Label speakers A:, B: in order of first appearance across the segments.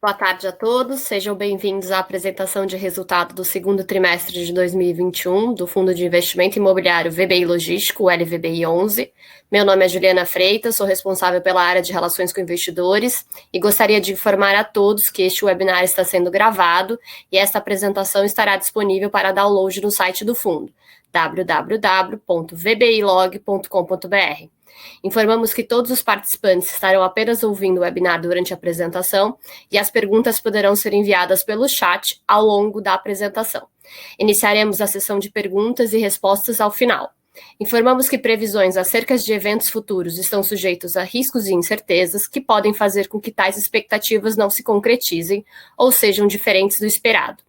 A: Boa tarde a todos, sejam bem-vindos à apresentação de resultado do segundo trimestre de 2021 do Fundo de Investimento Imobiliário VBI Logístico, o LVBI 11. Meu nome é Juliana Freitas, sou responsável pela área de Relações com Investidores e gostaria de informar a todos que este webinar está sendo gravado e esta apresentação estará disponível para download no site do fundo, www.vbilog.com.br. Informamos que todos os participantes estarão apenas ouvindo o webinar durante a apresentação e as perguntas poderão ser enviadas pelo chat ao longo da apresentação. Iniciaremos a sessão de perguntas e respostas ao final. Informamos que previsões acerca de eventos futuros estão sujeitos a riscos e incertezas que podem fazer com que tais expectativas não se concretizem ou sejam diferentes do esperado.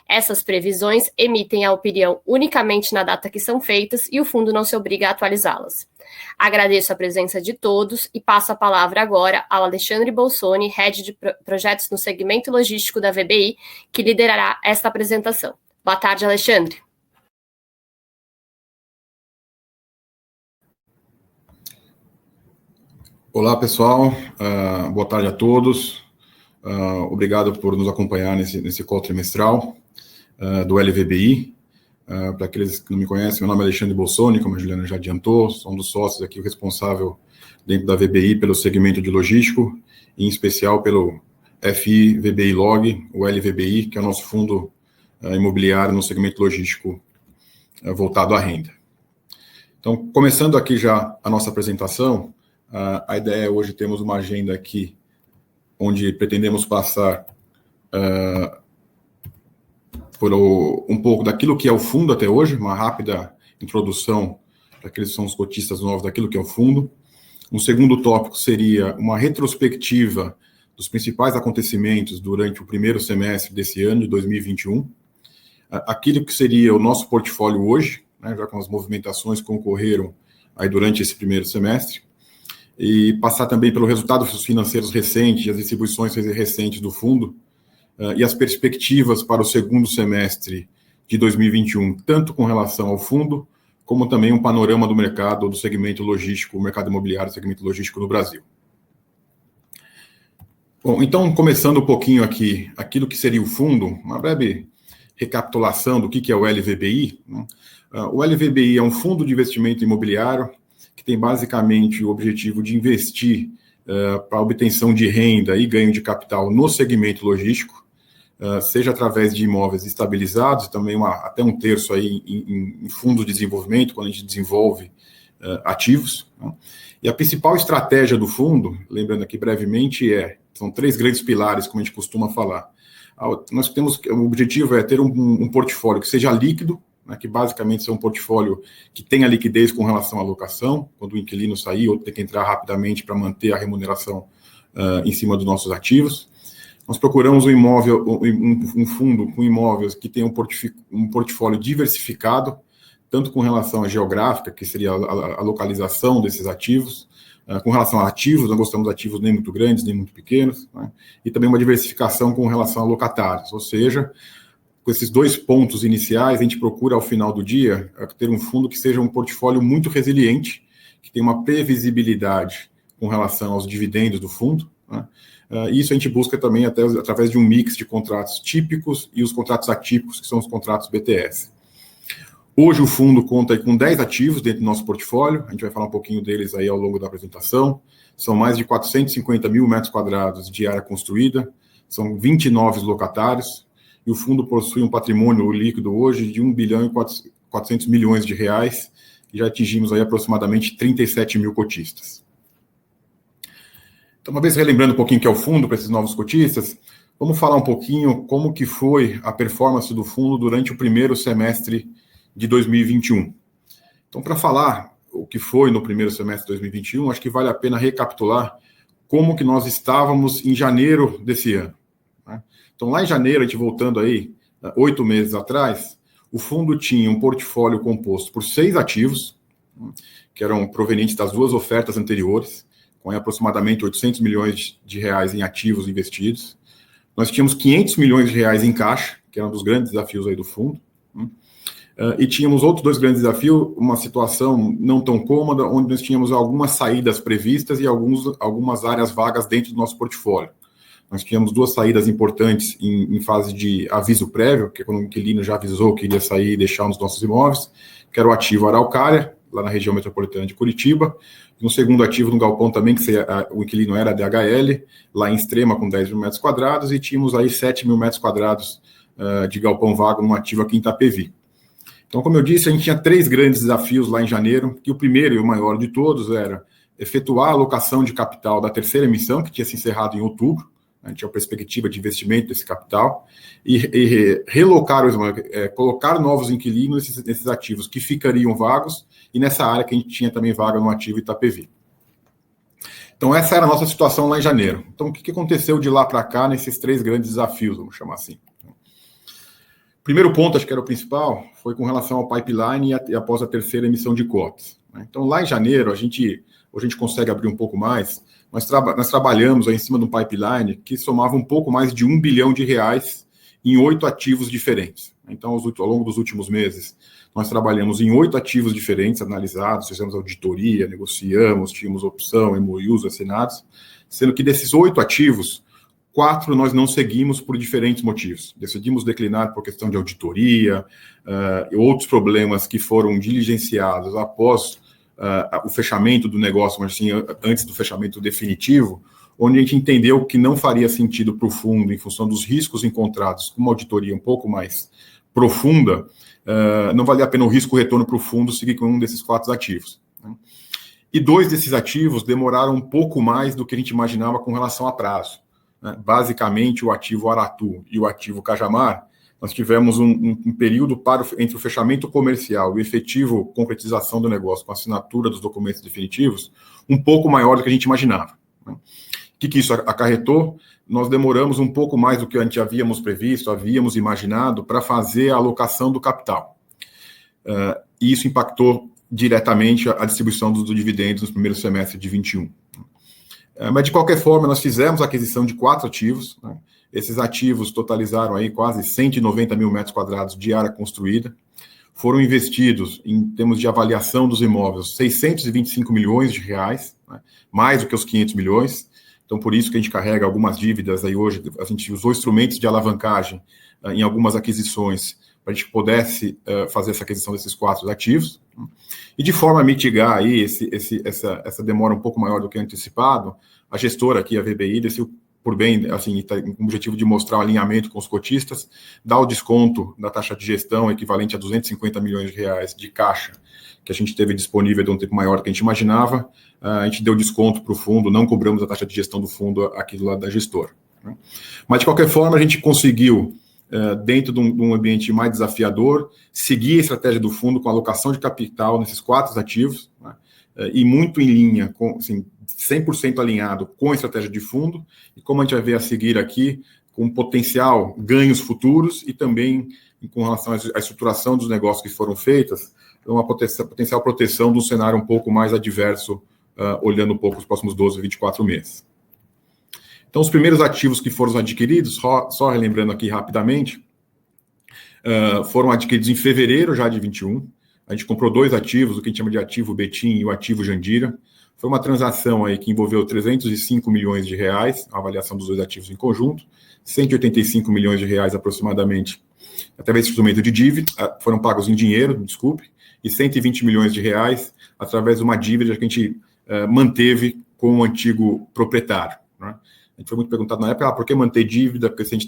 A: Essas previsões emitem a opinião unicamente na data que são feitas e o fundo não se obriga a atualizá-las. Agradeço a presença de todos e passo a palavra agora ao Alexandre Bolsoni, Head de Projetos no segmento logístico da VBI, que liderará esta apresentação. Boa tarde, Alexandre.
B: Olá, pessoal. Boa tarde a todos. Obrigado por nos acompanhar nesse call trimestral do LVBI. Para aqueles que não me conhecem, meu nome é Alexandre Bolsoni, como a Juliana já adiantou, sou um dos sócios aqui, o responsável dentro da VBI pelo segmento de logístico, em especial pelo FI VBI Log, o LVBI, que é o nosso fundo imobiliário no segmento logístico voltado à renda. Então, começando aqui já a nossa apresentação, a ideia é hoje temos uma agenda aqui onde pretendemos passar por um pouco daquilo que é o fundo até hoje, uma rápida introdução daqueles que são os cotistas novos daquilo que é o fundo. Um segundo tópico seria uma retrospectiva dos principais acontecimentos durante o primeiro semestre desse ano, de 2021. Aquilo que seria o nosso portfólio hoje, né, já com as movimentações que ocorreram aí durante esse primeiro semestre. E passar também pelo resultado financeiros recentes, as distribuições recentes do fundo, e as perspectivas para o segundo semestre de 2021, tanto com relação ao fundo, como também um panorama do mercado, do segmento logístico, o mercado imobiliário, segmento logístico no Brasil. Bom, então, começando um pouquinho aqui, aquilo que seria o fundo, uma breve recapitulação do que é o LVBI. Né? O LVBI é um fundo de investimento imobiliário que tem basicamente o objetivo de investir para a obtenção de renda e ganho de capital no segmento logístico, seja através de imóveis estabilizados, também até um terço aí em fundo de desenvolvimento, quando a gente desenvolve ativos. Né? E a principal estratégia do fundo, lembrando aqui brevemente, são três grandes pilares, como a gente costuma falar. Nós temos, o objetivo é ter um portfólio que seja líquido, né, que basicamente seja um portfólio que tenha liquidez com relação à locação, quando o inquilino sair ou tem que entrar rapidamente para manter a remuneração em cima dos nossos ativos. Nós procuramos um fundo com imóveis que tenha um portfólio diversificado, tanto com relação à geográfica, que seria a localização desses ativos, com relação a ativos, não gostamos de ativos nem muito grandes, nem muito pequenos, né? E também uma diversificação com relação a locatários, ou seja, com esses dois pontos iniciais, a gente procura, ao final do dia, ter um fundo que seja um portfólio muito resiliente, que tenha uma previsibilidade com relação aos dividendos do fundo, né? Isso a gente busca também até através de um mix de contratos típicos e os contratos atípicos, que são os contratos BTS. Hoje o fundo conta com 10 ativos dentro do nosso portfólio, a gente vai falar um pouquinho deles aí ao longo da apresentação. São mais de 450 mil metros quadrados de área construída, são 29 locatários, e o fundo possui um patrimônio líquido hoje de 1 bilhão e 400 milhões de reais, e já atingimos aí aproximadamente 37 mil cotistas. Então, uma vez relembrando um pouquinho o que é o fundo para esses novos cotistas, vamos falar um pouquinho como que foi a performance do fundo durante o primeiro semestre de 2021. Então, para falar o que foi no primeiro semestre de 2021, acho que vale a pena recapitular como que nós estávamos em janeiro desse ano. Né? Então, lá em janeiro, a gente voltando aí, 8 meses atrás, o fundo tinha um portfólio composto por 6 ativos, que eram provenientes das 2 ofertas anteriores, com aproximadamente 800 milhões de reais em ativos investidos. Nós tínhamos 500 milhões de reais em caixa, que era um dos grandes desafios aí do fundo. E tínhamos outros 2 grandes desafios, uma situação não tão cômoda, onde nós tínhamos algumas saídas previstas e algumas áreas vagas dentro do nosso portfólio. nós tínhamos 2 saídas importantes em fase de aviso prévio, que é quando o inquilino já avisou que iria sair e deixar um dos nossos imóveis, que era o ativo Araucária, lá na região metropolitana de Curitiba, e um segundo ativo no galpão também, que o inquilino era a DHL, lá em Extrema, com 10 mil metros quadrados, e tínhamos aí 7 mil metros quadrados de galpão vago num ativo aqui em Itapevi. Então, como eu disse, a gente tinha 3 grandes desafios lá em janeiro, que o primeiro e o maior de todos era efetuar a alocação de capital da terceira emissão, que tinha se encerrado em outubro, a gente tinha a perspectiva de investimento desse capital, e relocar, colocar novos inquilinos nesses ativos que ficariam vagos, e nessa área que a gente tinha também vaga no ativo Itapevi. Então, essa era a nossa situação lá em janeiro. Então, o que aconteceu de lá para cá nesses 3 grandes desafios, vamos chamar assim? Primeiro ponto, acho que era o principal, foi com relação ao pipeline e após a terceira emissão de cotas. Então, lá em janeiro, hoje a gente consegue abrir um pouco mais, nós trabalhamos aí em cima de um pipeline que somava um pouco mais de R$1 bilhão em 8 ativos diferentes. Então, ao longo dos últimos meses, nós trabalhamos em 8 ativos diferentes, analisados, fizemos auditoria, negociamos, tínhamos opção, MOUs assinados, sendo que desses 8 ativos, 4 nós não seguimos por diferentes motivos. Decidimos declinar por questão de auditoria, e outros problemas que foram diligenciados após o fechamento do negócio, mas assim, antes do fechamento definitivo, onde a gente entendeu que não faria sentido para o fundo, em função dos riscos encontrados com uma auditoria um pouco mais profunda, não valia a pena o risco-retorno para o fundo seguir com um desses 4 ativos. Né? E 2 desses ativos demoraram um pouco mais do que a gente imaginava com relação a prazo. Né? Basicamente, o ativo Aratu e o ativo Cajamar, nós tivemos um período entre o fechamento comercial e o efetivo concretização do negócio com a assinatura dos documentos definitivos um pouco maior do que a gente imaginava. Né? O que isso acarretou? Nós demoramos um pouco mais do que a gente havíamos previsto, havíamos imaginado, para fazer a alocação do capital. E isso impactou diretamente a distribuição dos dividendos no primeiro semestre de 21. Mas, de qualquer forma, nós fizemos a aquisição de 4 ativos. Né? Esses ativos totalizaram aí quase 190 mil metros quadrados de área construída. Foram investidos, em termos de avaliação dos imóveis, 625 milhões de reais, né? Mais do que os 500 milhões. Então, por isso que a gente carrega algumas dívidas aí hoje. A gente usou instrumentos de alavancagem em algumas aquisições para a gente pudesse fazer essa aquisição desses 4 ativos. E de forma a mitigar aí essa demora um pouco maior do que antecipado, a gestora aqui, a VBI, decidiu por bem, assim, com o objetivo de mostrar o alinhamento com os cotistas, dar o desconto da taxa de gestão equivalente a 250 milhões de reais de caixa que a gente teve disponível de um tempo maior do que a gente imaginava. A gente deu desconto para o fundo, não cobramos a taxa de gestão do fundo aqui do lado da gestora. Né? Mas, de qualquer forma, a gente conseguiu, dentro de um ambiente mais desafiador, seguir a estratégia do fundo com alocação de capital nesses 4 ativos, né? E muito em linha, com, assim, 100% alinhado com a estratégia de fundo, e como a gente vai ver a seguir aqui, com potencial ganhos futuros e também com relação à estruturação dos negócios que foram feitas, uma potencial proteção de um cenário um pouco mais adverso, olhando um pouco os próximos 12, 24 meses. Então, os primeiros ativos que foram adquiridos, só relembrando aqui rapidamente, foram adquiridos em fevereiro já de 21. A gente comprou 2 ativos, o que a gente chama de ativo Betim e o ativo Jandira. Foi uma transação aí que envolveu 305 milhões de reais, a avaliação dos 2 ativos em conjunto, 185 milhões de reais aproximadamente, através de instrumento de dívida, foram pagos em dinheiro, desculpe, e 120 milhões de reais através de uma dívida que a gente manteve com o antigo proprietário. Né? A gente foi muito perguntado na época, por que manter dívida? Porque vocês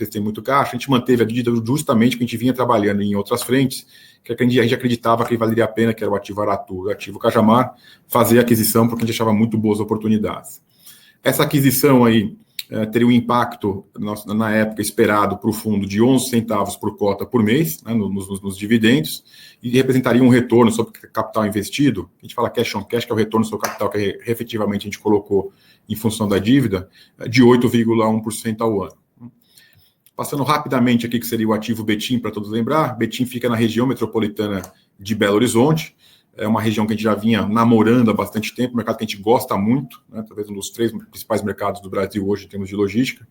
B: têm muito caixa. A gente manteve a dívida justamente porque a gente vinha trabalhando em outras frentes, que a gente acreditava que valeria a pena, que era o ativo Aratu, o ativo Cajamar, fazer a aquisição, porque a gente achava muito boas oportunidades. Essa aquisição aí teria um impacto, na época, esperado para o fundo de 11 centavos por cota por mês, né, nos dividendos, e representaria um retorno sobre o capital investido. A gente fala cash on cash, que é o retorno sobre o capital que efetivamente a gente colocou em função da dívida, de 8,1% ao ano. Passando rapidamente aqui, que seria o ativo Betim, para todos lembrar. Betim fica na região metropolitana de Belo Horizonte. É uma região que a gente já vinha namorando há bastante tempo, um mercado que a gente gosta muito, né? Talvez um dos 3 principais mercados do Brasil hoje em termos de logística.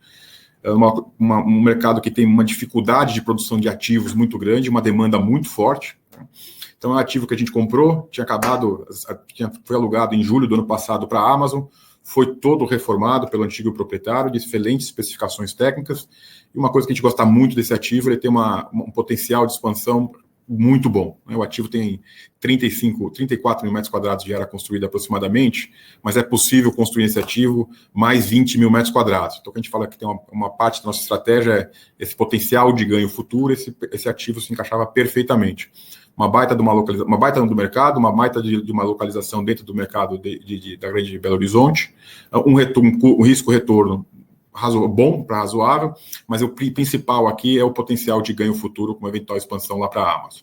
B: É um mercado que tem uma dificuldade de produção de ativos muito grande, uma demanda muito forte. Né? Então é um ativo que a gente comprou, foi alugado em julho do ano passado para a Amazon, foi todo reformado pelo antigo proprietário, de excelentes especificações técnicas, e uma coisa que a gente gosta muito desse ativo, ele tem um potencial de expansão muito bom. O ativo tem 34 mil metros quadrados de área construída aproximadamente, mas é possível construir esse ativo mais 20 mil metros quadrados. Então, o que a gente fala que tem uma parte da nossa estratégia é esse potencial de ganho futuro, esse ativo se encaixava perfeitamente. Uma baita do mercado, uma baita de uma localização dentro do mercado da grande Belo Horizonte, um risco-retorno bom para razoável, mas o principal aqui é o potencial de ganho futuro com uma eventual expansão lá para a Amazon.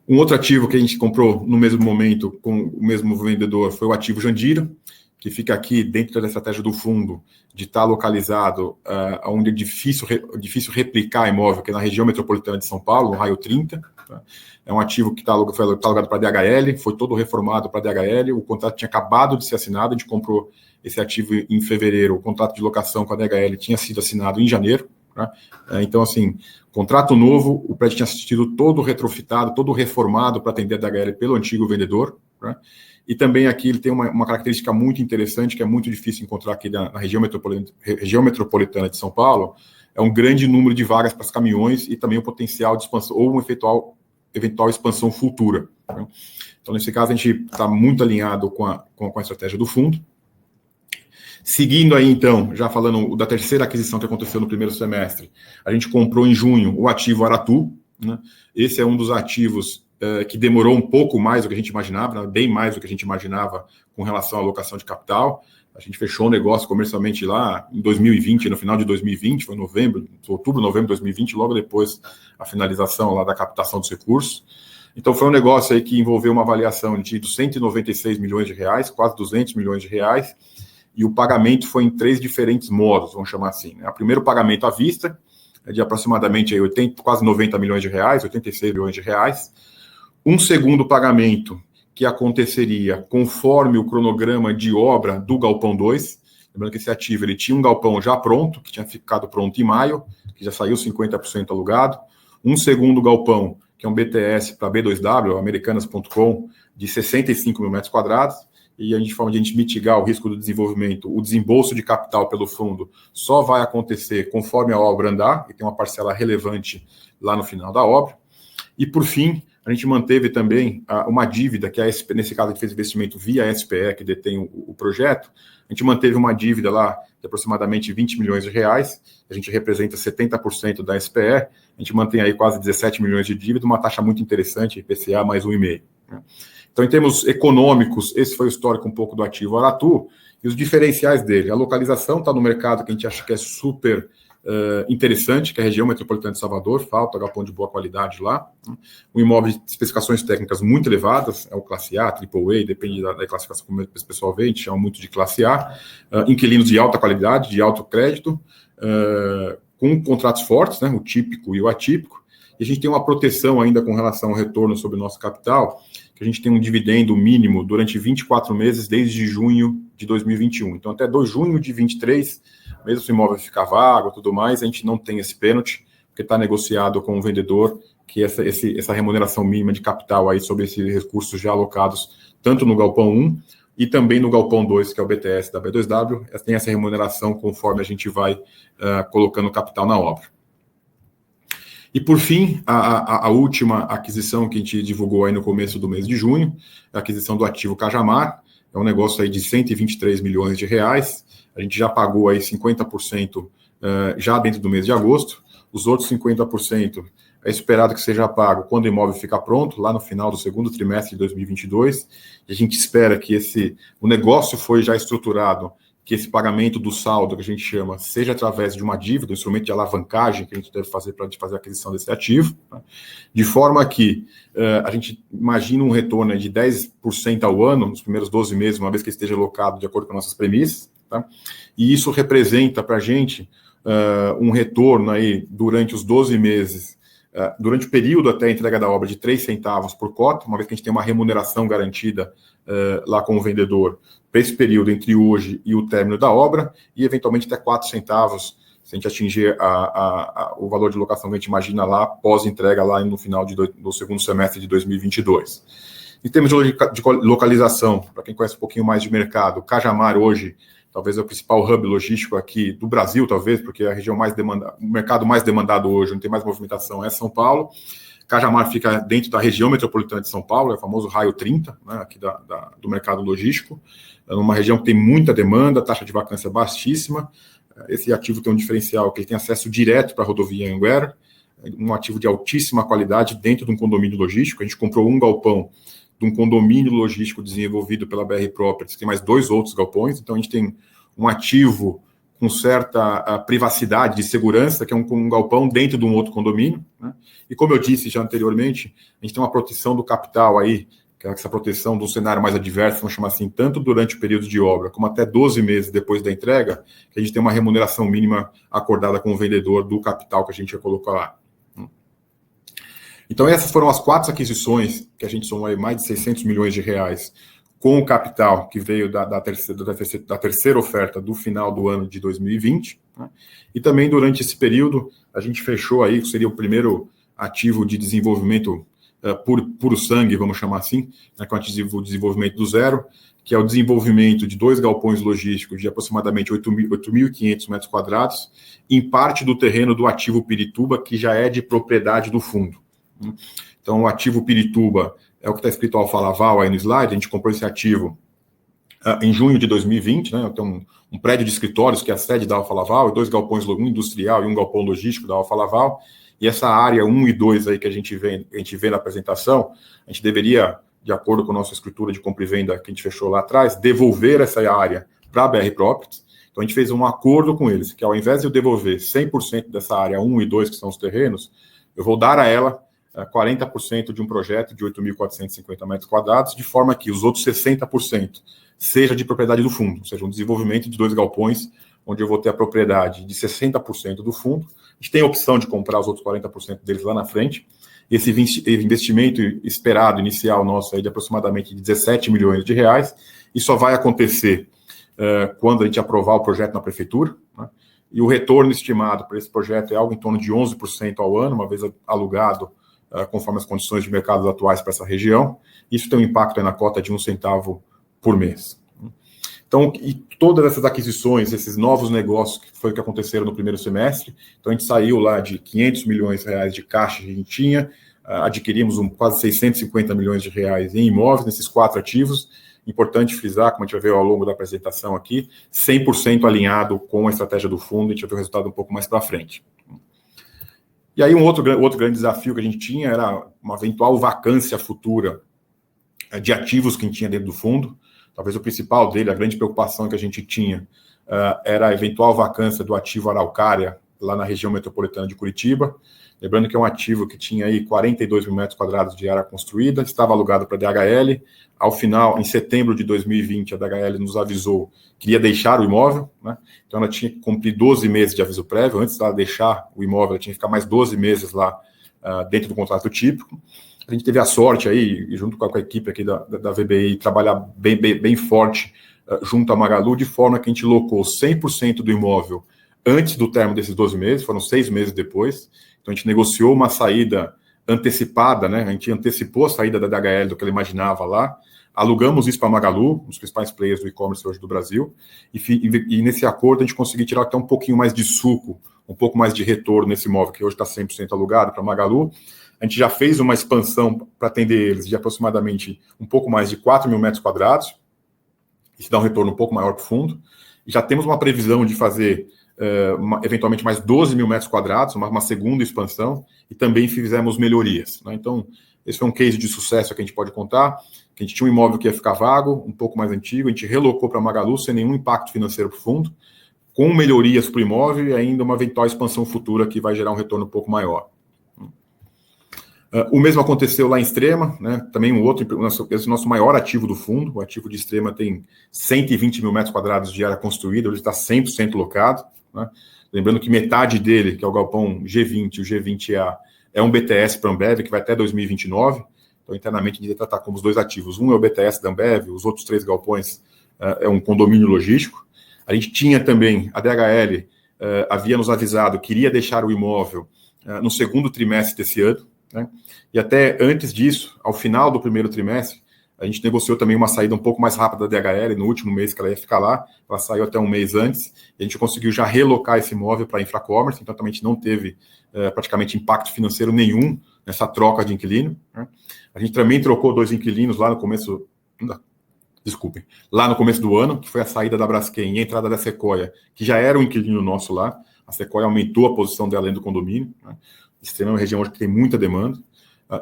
B: Um outro ativo que a gente comprou no mesmo momento com o mesmo vendedor foi o ativo Jandira, que fica aqui dentro da estratégia do fundo de estar localizado onde é difícil replicar imóvel, que é na região metropolitana de São Paulo, no raio 30. Tá? É um ativo que está alugado para DHL, foi todo reformado para DHL, o contrato tinha acabado de ser assinado, a gente comprou esse ativo em fevereiro, o contrato de locação com a DHL tinha sido assinado em janeiro. Tá? Então, assim, contrato novo, o prédio tinha sido todo retrofitado, todo reformado para atender a DHL pelo antigo vendedor. Tá? E também aqui ele tem uma característica muito interessante, que é muito difícil encontrar aqui na região metropolitana de São Paulo, é um grande número de vagas para os caminhões e também o potencial de expansão, ou uma eventual expansão futura. Tá? Então, nesse caso, a gente está muito alinhado com a estratégia do fundo. Seguindo aí, então, já falando da terceira aquisição que aconteceu no primeiro semestre, a gente comprou em junho o ativo Aratu, né? Esse é um dos ativos que demorou um pouco mais do que a gente imaginava, né? Bem mais do que a gente imaginava com relação à alocação de capital. A gente fechou o negócio comercialmente lá em 2020, no final de 2020, foi outubro, novembro de 2020, logo depois a finalização lá da captação dos recursos. Então, foi um negócio aí que envolveu uma avaliação de 196 milhões de reais, quase 200 milhões de reais, e o pagamento foi em 3 diferentes modos, vamos chamar assim. Né? O primeiro pagamento à vista, é de aproximadamente aí quase 90 milhões de reais, 86 milhões de reais. Um segundo pagamento que aconteceria conforme o cronograma de obra do Galpão 2. Lembrando que esse ativo ele tinha um galpão já pronto, que tinha ficado pronto em maio, que já saiu 50% alugado. Um segundo galpão, que é um BTS para B2W, americanas.com, de 65 mil metros quadrados. E a gente fala de a gente mitigar o risco do desenvolvimento, o desembolso de capital pelo fundo só vai acontecer conforme a obra andar, e tem uma parcela relevante lá no final da obra. E, por fim, a gente manteve também uma dívida, que a SP, nesse caso a gente fez investimento via SPE, que detém o projeto, a gente manteve uma dívida lá de aproximadamente 20 milhões de reais, a gente representa 70% da SPE, a gente mantém aí quase 17 milhões de dívida, uma taxa muito interessante, IPCA mais 1,5. Né? Então, em termos econômicos, esse foi o histórico um pouco do ativo Aratu, e os diferenciais dele. A localização está no mercado que a gente acha que é super interessante, que é a região metropolitana de Salvador, falta galpão de boa qualidade lá. Um imóvel de especificações técnicas muito elevadas, é o classe A, AAA, depende da classificação como o pessoal vê, a gente chama muito de classe A. Inquilinos de alta qualidade, de alto crédito, com contratos fortes, né, o típico e o atípico. E a gente tem uma proteção ainda com relação ao retorno sobre o nosso capital, que a gente tem um dividendo mínimo durante 24 meses, desde junho de 2021. Então, até junho de 2023, mesmo se o imóvel ficar vago e tudo mais, a gente não tem esse pênalti, porque está negociado com o vendedor, que essa remuneração mínima de capital aí sobre esses recursos já alocados, tanto no Galpão 1 e também no Galpão 2, que é o BTS da B2W, tem essa remuneração conforme a gente vai colocando capital na obra. E, por fim, a última aquisição que a gente divulgou aí no começo do mês de junho, a aquisição do ativo Cajamar, é um negócio aí de 123 milhões de reais, a gente já pagou aí 50% já dentro do mês de agosto, os outros 50% é esperado que seja pago quando o imóvel ficar pronto, lá no final do segundo trimestre de 2022, e a gente espera que o negócio foi já estruturado, que esse pagamento do saldo, que a gente chama, seja através de uma dívida, um instrumento de alavancagem que a gente deve fazer para a gente fazer a aquisição desse ativo, tá? De forma que a gente imagina um retorno de 10% ao ano, nos primeiros 12 meses, uma vez que esteja alocado de acordo com nossas premissas, tá? E isso representa para a gente um retorno aí durante os 12 meses, durante o período até a entrega da obra, de 3 centavos por cota, uma vez que a gente tem uma remuneração garantida lá com o vendedor, para esse período entre hoje e o término da obra, e eventualmente até 4 centavos, se a gente atingir o valor de locação que a gente imagina lá, pós-entrega lá no final do segundo semestre de 2022. Em termos de localização, para quem conhece um pouquinho mais de mercado, Cajamar hoje talvez é o principal hub logístico aqui do Brasil, talvez, porque é a região mais demandada, o mercado mais demandado hoje, não tem mais movimentação, é São Paulo. Cajamar fica dentro da região metropolitana de São Paulo, é o famoso raio 30, né, aqui do mercado logístico. É uma região que tem muita demanda, taxa de vacância baixíssima. Esse ativo tem um diferencial que ele tem acesso direto para a rodovia Anhanguera, um ativo de altíssima qualidade dentro de um condomínio logístico. A gente comprou um galpão de um condomínio logístico desenvolvido pela BR Properties, tem mais 2 outros galpões, então a gente tem um ativo com certa privacidade de segurança, que é um galpão dentro de um outro condomínio, né? E como eu disse já anteriormente, a gente tem uma proteção do capital aí, que é essa proteção de um cenário mais adverso, vamos chamar assim, tanto durante o período de obra, como até 12 meses depois da entrega, que a gente tem uma remuneração mínima acordada com o vendedor do capital que a gente ia colocar lá. Então, essas foram as 4 aquisições, que a gente somou aí mais de 600 milhões de reais, com o capital que veio da terceira oferta do final do ano de 2020. Né? E também, durante esse período, a gente fechou aí, que seria o primeiro ativo de desenvolvimento puro sangue, vamos chamar assim, né, com o desenvolvimento do zero, que é o desenvolvimento de 2 galpões logísticos de aproximadamente 8.500 metros quadrados, em parte do terreno do ativo Pirituba, que já é de propriedade do fundo. Então, o ativo Pirituba é o que está escrito Alfa Laval aí no slide. A gente comprou esse ativo em junho de 2020, né? Tem um prédio de escritórios que é a sede da Alfa Laval, e 2 galpões, um industrial e um galpão logístico da Alfa Laval. E essa área 1 e 2 aí que a gente vê na apresentação, a gente deveria, de acordo com a nossa escritura de compra e venda que a gente fechou lá atrás, devolver essa área para a BR Properties. Então, a gente fez um acordo com eles, que ao invés de eu devolver 100% dessa área 1 e 2, que são os terrenos, eu vou dar a ela 40% de um projeto de 8.450 metros quadrados, de forma que os outros 60% seja de propriedade do fundo, ou seja, um desenvolvimento de 2 galpões, onde eu vou ter a propriedade de 60% do fundo. A gente tem a opção de comprar os outros 40% deles lá na frente. Esse investimento esperado inicial nosso aí de aproximadamente 17 milhões de reais, e só vai acontecer quando a gente aprovar o projeto na prefeitura, né? E o retorno estimado para esse projeto é algo em torno de 11% ao ano, uma vez alugado, conforme as condições de mercado atuais para essa região. Isso tem um impacto aí na cota de 1 centavo por mês. Então, e todas essas aquisições, esses novos negócios, que foi o que aconteceram no primeiro semestre, então a gente saiu lá de 500 milhões de reais de caixa que a gente tinha, adquirimos quase 650 milhões de reais em imóveis, nesses 4 ativos. Importante frisar, como a gente vai ver ao longo da apresentação aqui, 100% alinhado com a estratégia do fundo. A gente vai ver o resultado um pouco mais para frente. E aí, um outro grande desafio que a gente tinha era uma eventual vacância futura de ativos que a gente tinha dentro do fundo. Talvez o principal dele, a grande preocupação que a gente tinha, era a eventual vacância do ativo Araucária, lá na região metropolitana de Curitiba. Lembrando que é um ativo que tinha aí 42 mil metros quadrados de área construída, estava alugado para a DHL. Ao final, em setembro de 2020, a DHL nos avisou que ia deixar o imóvel, né? Então ela tinha que cumprir 12 meses de aviso prévio. Antes dela deixar o imóvel, ela tinha que ficar mais 12 meses lá dentro do contrato típico. A gente teve a sorte aí, junto com a equipe aqui da VBI, trabalhar bem forte junto à Magalu, de forma que a gente locou 100% do imóvel antes do término desses 12 meses, foram 6 meses depois. Então a gente negociou uma saída antecipada, né? A gente antecipou a saída da DHL do que ela imaginava lá, alugamos isso para a Magalu, um dos principais players do e-commerce hoje do Brasil, e nesse acordo a gente conseguiu tirar até um pouquinho mais de suco, um pouco mais de retorno nesse imóvel, que hoje está 100% alugado para a Magalu. A gente já fez uma expansão para atender eles de aproximadamente um pouco mais de 4 mil metros quadrados, isso dá um retorno um pouco maior para o fundo, e já temos uma previsão de fazer eventualmente mais 12 mil metros quadrados, uma segunda expansão, e também fizemos melhorias, né? Então, esse foi um case de sucesso que a gente pode contar, que a gente tinha um imóvel que ia ficar vago, um pouco mais antigo, a gente relocou para a Magalu sem nenhum impacto financeiro para o fundo, com melhorias para o imóvel e ainda uma eventual expansão futura que vai gerar um retorno um pouco maior. O mesmo aconteceu lá em Extrema, né? Também esse nosso maior ativo do fundo, o ativo de Extrema tem 120 mil metros quadrados de área construída, ele está 100% locado, né? Lembrando que metade dele, que é o galpão G20 e o G20A, é um BTS para a Ambev, que vai até 2029, então internamente a gente vai tratar como os 2 ativos, um é o BTS da Ambev, os outros 3 galpões é um condomínio logístico. A gente tinha também, a DHL havia nos avisado que iria deixar o imóvel no segundo trimestre desse ano, né? E até antes disso, ao final do primeiro trimestre, A gente negociou também uma saída um pouco mais rápida da DHL no último mês que ela ia ficar lá. Ela saiu até um mês antes. E a gente conseguiu já relocar esse imóvel para a Infracommerce, então também a gente não teve praticamente impacto financeiro nenhum nessa troca de inquilino, né? A gente também trocou 2 inquilinos lá no começo... Desculpem. Lá no começo do ano, que foi a saída da Braskem e a entrada da Sequoia, que já era um inquilino nosso lá. A Sequoia aumentou a posição dela dentro do condomínio, né? Extrema é uma região hoje que tem muita demanda.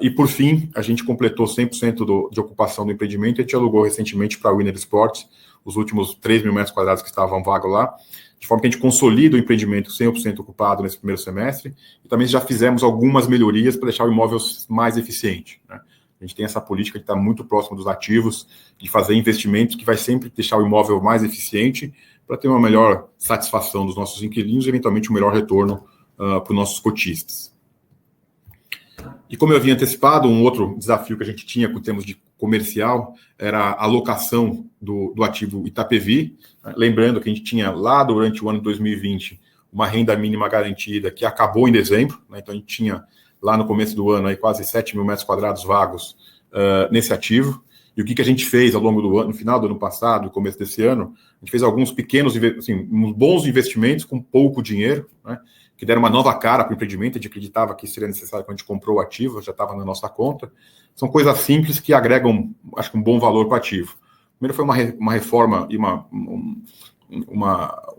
B: E, por fim, a gente completou 100% de ocupação do empreendimento e a gente alugou recentemente para a Winner Sports os últimos 3 mil metros quadrados que estavam vagos lá, de forma que a gente consolida o empreendimento 100% ocupado nesse primeiro semestre e também já fizemos algumas melhorias para deixar o imóvel mais eficiente, né? A gente tem essa política de estar muito próximo dos ativos, de fazer investimentos que vai sempre deixar o imóvel mais eficiente para ter uma melhor satisfação dos nossos inquilinos e, eventualmente, um melhor retorno para os nossos cotistas. E como eu havia antecipado, um outro desafio que a gente tinha com termos de comercial era a alocação do ativo Itapevi. Lembrando que a gente tinha lá durante o ano de 2020 uma renda mínima garantida que acabou em dezembro, né? Então a gente tinha lá no começo do ano aí quase 7 mil metros quadrados vagos nesse ativo. E o que a gente fez ao longo do ano, no final do ano passado, no começo desse ano, a gente fez alguns pequenos, assim, uns bons investimentos com pouco dinheiro, né? Que deram uma nova cara para o empreendimento. A gente acreditava que seria necessário quando a gente comprou o ativo, já estava na nossa conta. São coisas simples que agregam, acho que, um bom valor para o ativo. Primeiro foi uma reforma e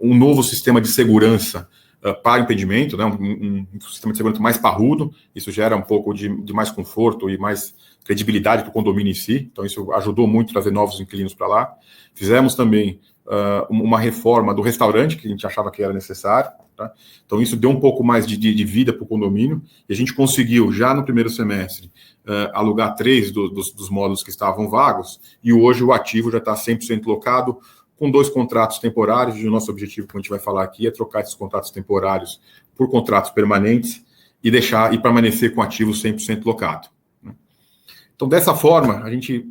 B: um novo sistema de segurança para o empreendimento, né? Um sistema de segurança mais parrudo. Isso gera um pouco de mais conforto e mais credibilidade para o condomínio em si. Então, isso ajudou muito a trazer novos inquilinos para lá. Fizemos também uma reforma do restaurante, que a gente achava que era necessário, tá? Então, isso deu um pouco mais de vida para o condomínio, e a gente conseguiu, já no primeiro semestre, alugar 3 dos módulos que estavam vagos, e hoje o ativo já está 100% locado, com 2 contratos temporários, e o nosso objetivo, como a gente vai falar aqui, é trocar esses contratos temporários por contratos permanentes e permanecer com o ativo 100% locado. Então, dessa forma, a gente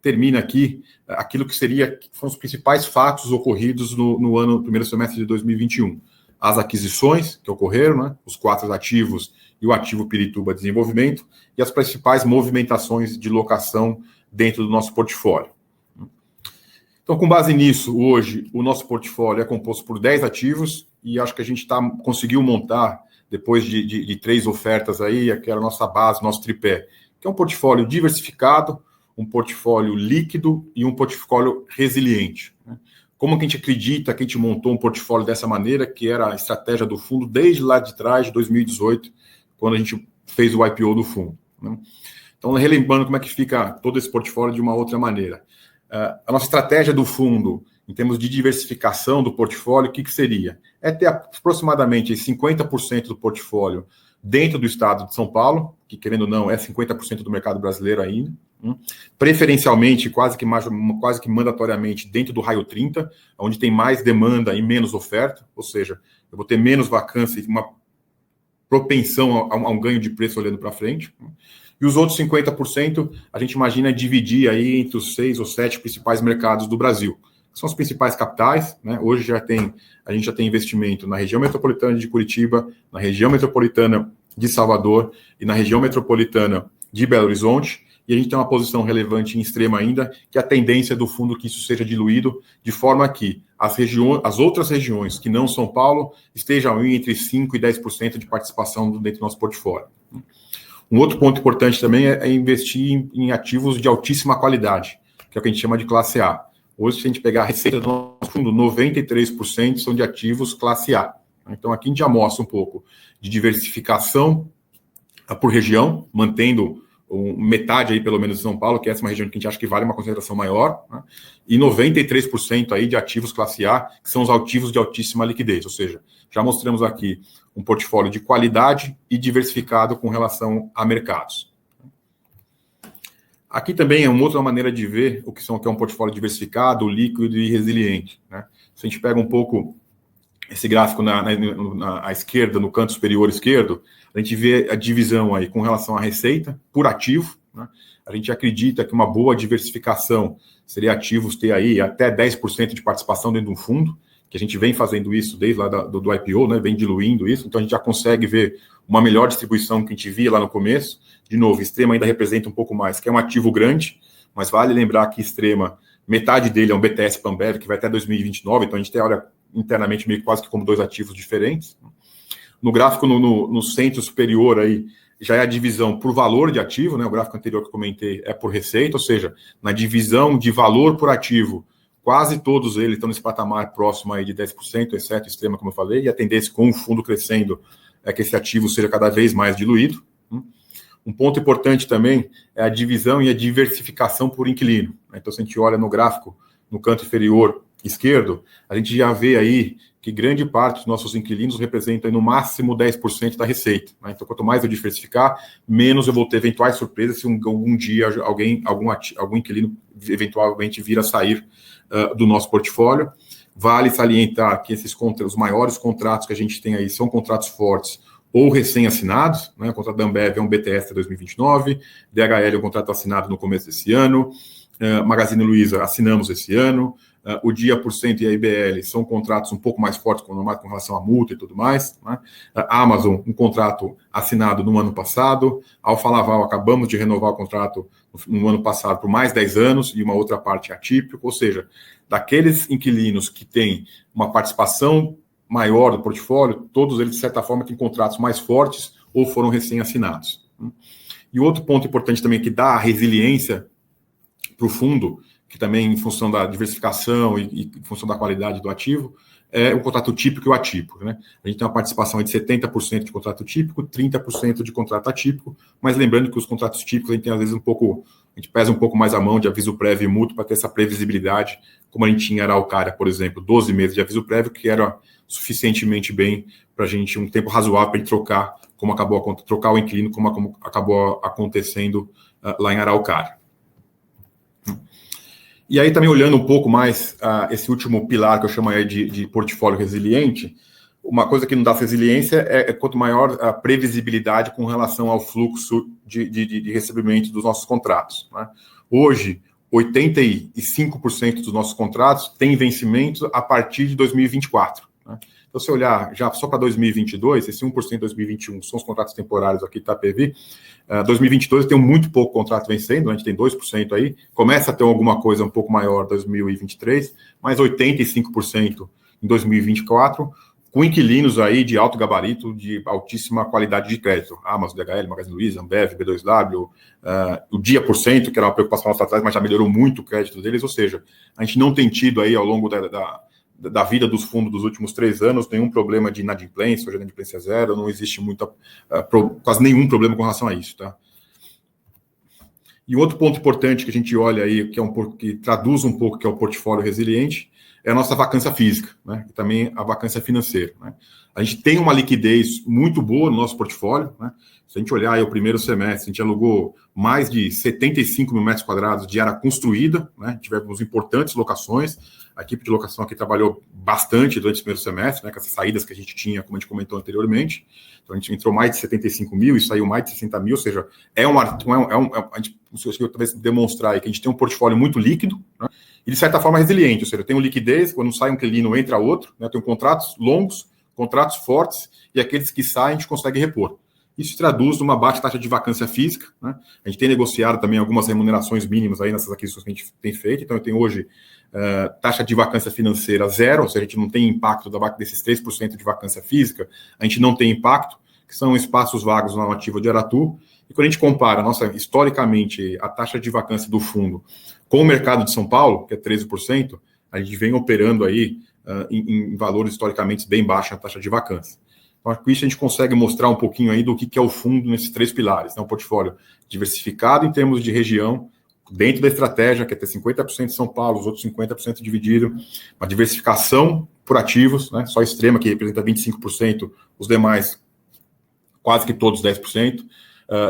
B: termina aqui aquilo que foram os principais fatos ocorridos no primeiro semestre de 2021. As aquisições que ocorreram, né, os 4 ativos e o ativo Pirituba Desenvolvimento, e as principais movimentações de locação dentro do nosso portfólio. Então, com base nisso, hoje, o nosso portfólio é composto por 10 ativos, e acho que a gente conseguiu montar, depois de 3 ofertas aí, aquela nossa base, nosso tripé, que é um portfólio diversificado, um portfólio líquido e um portfólio resiliente, né? Como que a gente acredita que a gente montou um portfólio dessa maneira, que era a estratégia do fundo desde lá de trás, de 2018, quando a gente fez o IPO do fundo, né? Então, relembrando como é que fica todo esse portfólio de uma outra maneira. A nossa estratégia do fundo, em termos de diversificação do portfólio, o que seria? É ter aproximadamente 50% do portfólio dentro do estado de São Paulo, que, querendo ou não, é 50% do mercado brasileiro ainda, preferencialmente, quase que mandatoriamente, dentro do raio 30, onde tem mais demanda e menos oferta, ou seja, eu vou ter menos vacância e uma propensão a um ganho de preço olhando para frente. E os outros 50%, a gente imagina dividir aí entre os 6 ou 7 principais mercados do Brasil. São os principais capitais, né? Hoje a gente já tem investimento na região metropolitana de Curitiba, na região metropolitana de Salvador e na região metropolitana de Belo Horizonte, e a gente tem uma posição relevante em Extrema ainda, que a tendência do fundo que isso seja diluído, de forma que as outras regiões que não São Paulo estejam entre 5% e 10% de participação dentro do nosso portfólio. Um outro ponto importante também é investir em ativos de altíssima qualidade, que é o que a gente chama de classe A. Hoje, se a gente pegar a receita do nosso fundo, 93% são de ativos classe A. Então, aqui a gente já mostra um pouco de diversificação por região, mantendo metade aí, pelo menos, de São Paulo, que essa é uma região que a gente acha que vale uma concentração maior, né? E 93% aí de ativos classe A, que são os ativos de altíssima liquidez, ou seja, já mostramos aqui um portfólio de qualidade e diversificado com relação a mercados. Aqui também é uma outra maneira de ver o que é um portfólio diversificado, líquido e resiliente, né? Se a gente pega um pouco esse gráfico à esquerda, no canto superior esquerdo, a gente vê a divisão aí com relação à receita por ativo, né? A gente acredita que uma boa diversificação seria ativos ter aí até 10% de participação dentro de um fundo, que a gente vem fazendo isso desde lá do IPO, né? Vem diluindo isso, então a gente já consegue ver uma melhor distribuição que a gente via lá no começo. De novo, Extrema ainda representa um pouco mais, que é um ativo grande, mas vale lembrar que Extrema, metade dele é um BTS Panbev, que vai até 2029, então a gente tem, olha, internamente meio quase que como dois ativos diferentes. No gráfico, no centro superior aí, já é a divisão por valor de ativo, né? O gráfico anterior que eu comentei é por receita, ou seja, na divisão de valor por ativo, quase todos eles estão nesse patamar próximo aí de 10%, exceto Extrema, como eu falei, e a tendência com o fundo crescendo é que esse ativo seja cada vez mais diluído. Um ponto importante também é a divisão e a diversificação por inquilino. Então, se a gente olha no gráfico, no canto inferior esquerdo, a gente já vê aí que grande parte dos nossos inquilinos representa no máximo 10% da receita. Então, quanto mais eu diversificar, menos eu vou ter eventuais surpresas se algum dia algum inquilino eventualmente vir a sair do nosso portfólio. Vale salientar que os maiores contratos que a gente tem aí são contratos fortes ou recém-assinados, né? O contrato da Ambev é um BTS de 2029, DHL é um contrato assinado no começo desse ano, Magazine Luiza assinamos esse ano, o Dia por Cento e a IBL são contratos um pouco mais fortes com relação à multa e tudo mais, né? A Amazon, um contrato assinado no ano passado, a Alfa Laval, acabamos de renovar o contrato no ano passado por mais 10 anos e uma outra parte atípica, ou seja, daqueles inquilinos que têm uma participação maior do portfólio, todos eles, de certa forma, têm contratos mais fortes ou foram recém-assinados. E outro ponto importante também que dá a resiliência para o fundo, que também em função da diversificação e em função da qualidade do ativo, é o contrato típico e o atípico, né? A gente tem uma participação de 70% de contrato típico, 30% de contrato atípico, mas lembrando que os contratos típicos a gente tem às vezes a gente pesa um pouco mais a mão de aviso prévio e mútuo para ter essa previsibilidade, como a gente tinha em Araucária, por exemplo, 12 meses de aviso prévio, que era suficientemente bem para a gente, um tempo razoável para a gente trocar o inquilino, como acabou acontecendo lá em Araucária. E aí também olhando um pouco mais esse último pilar que eu chamo aí de portfólio resiliente, uma coisa que não dá resiliência é quanto maior a previsibilidade com relação ao fluxo de recebimento dos nossos contratos, né? Hoje, 85% dos nossos contratos têm vencimento a partir de 2024. Né? Então, se olhar já só para 2022, esse 1% de 2021 são os contratos temporários aqui da PV. 2022 tem muito pouco contrato vencendo, a gente tem 2% aí, começa a ter alguma coisa um pouco maior em 2023, mas 85% em 2024, com inquilinos aí de alto gabarito, de altíssima qualidade de crédito. Amazon, DHL, Magazine Luiza, Ambev, B2W, o Dia por Cento, que era uma preocupação nossa atrás, mas já melhorou muito o crédito deles, ou seja, a gente não tem tido aí ao longo da vida dos fundos dos últimos 3 anos nenhum problema de inadimplência, ou de inadimplência zero, não existe quase nenhum problema com relação a isso, tá? E outro ponto importante que a gente olha aí, que traduz um pouco que é o portfólio resiliente, é a nossa vacância física, né? E também a vacância financeira, né? A gente tem uma liquidez muito boa no nosso portfólio, né? Se a gente olhar aí o primeiro semestre, a gente alugou mais de 75 mil metros quadrados de área construída, né? Tivemos importantes locações, a equipe de locação aqui trabalhou bastante durante o primeiro semestre, né? Com essas saídas que a gente tinha, como a gente comentou anteriormente. Então, a gente entrou mais de 75 mil e saiu mais de 60 mil, ou seja, a gente talvez demonstrar aí que a gente tem um portfólio muito líquido, né? E de certa forma resiliente, ou seja, tem liquidez, quando sai um inquilino entra outro, né? Tem contratos longos, contratos fortes, e aqueles que saem a gente consegue repor. Isso se traduz numa baixa taxa de vacância física, né? A gente tem negociado também algumas remunerações mínimas aí nessas aquisições que a gente tem feito, então eu tenho hoje taxa de vacância financeira zero, ou seja, a gente não tem impacto desses 3% de vacância física, a gente não tem impacto, que são espaços vagos na ativa de Aratu, e quando a gente compara, historicamente, a taxa de vacância do fundo com o mercado de São Paulo, que é 13%, a gente vem operando aí em valores historicamente bem baixos na taxa de vacância. Então, com isso a gente consegue mostrar um pouquinho aí do que é o fundo nesses 3 pilares, né? Um portfólio diversificado em termos de região, dentro da estratégia, que é ter 50% de São Paulo, os outros 50% dividido, uma diversificação por ativos, né? Só Extrema, que representa 25%, os demais, quase que todos 10%.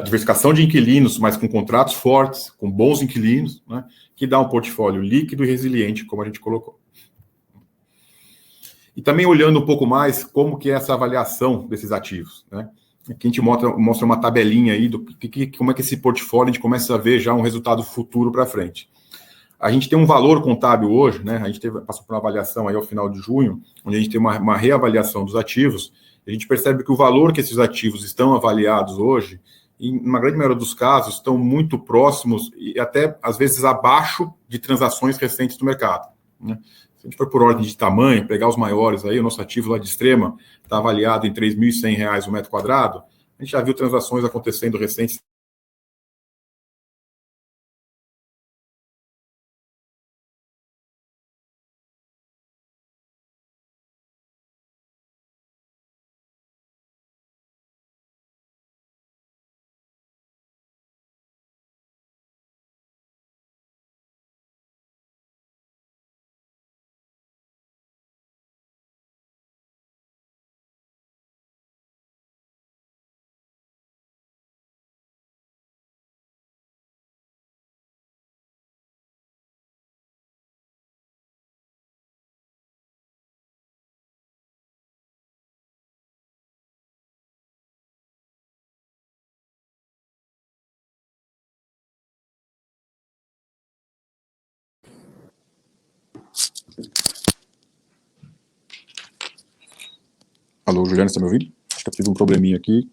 B: Diversificação de inquilinos, mas com contratos fortes, com bons inquilinos, né? Que dá um portfólio líquido e resiliente, como a gente colocou. E também olhando um pouco mais como que é essa avaliação desses ativos, né? Aqui a gente mostra uma tabelinha aí como é que esse portfólio a gente começa a ver já um resultado futuro para frente. A gente tem um valor contábil hoje, né? A gente passou por uma avaliação aí ao final de junho, onde a gente tem uma reavaliação dos ativos, e a gente percebe que o valor que esses ativos estão avaliados hoje na grande maioria dos casos, estão muito próximos e até, às vezes, abaixo de transações recentes do mercado, né? Se a gente for por ordem de tamanho, pegar os maiores aí, o nosso ativo lá de Extrema está avaliado em R$ 3.100 o metro quadrado, a gente já viu transações acontecendo recentes. Alô, Juliana, você está me ouvindo? Acho que eu tive um probleminha aqui.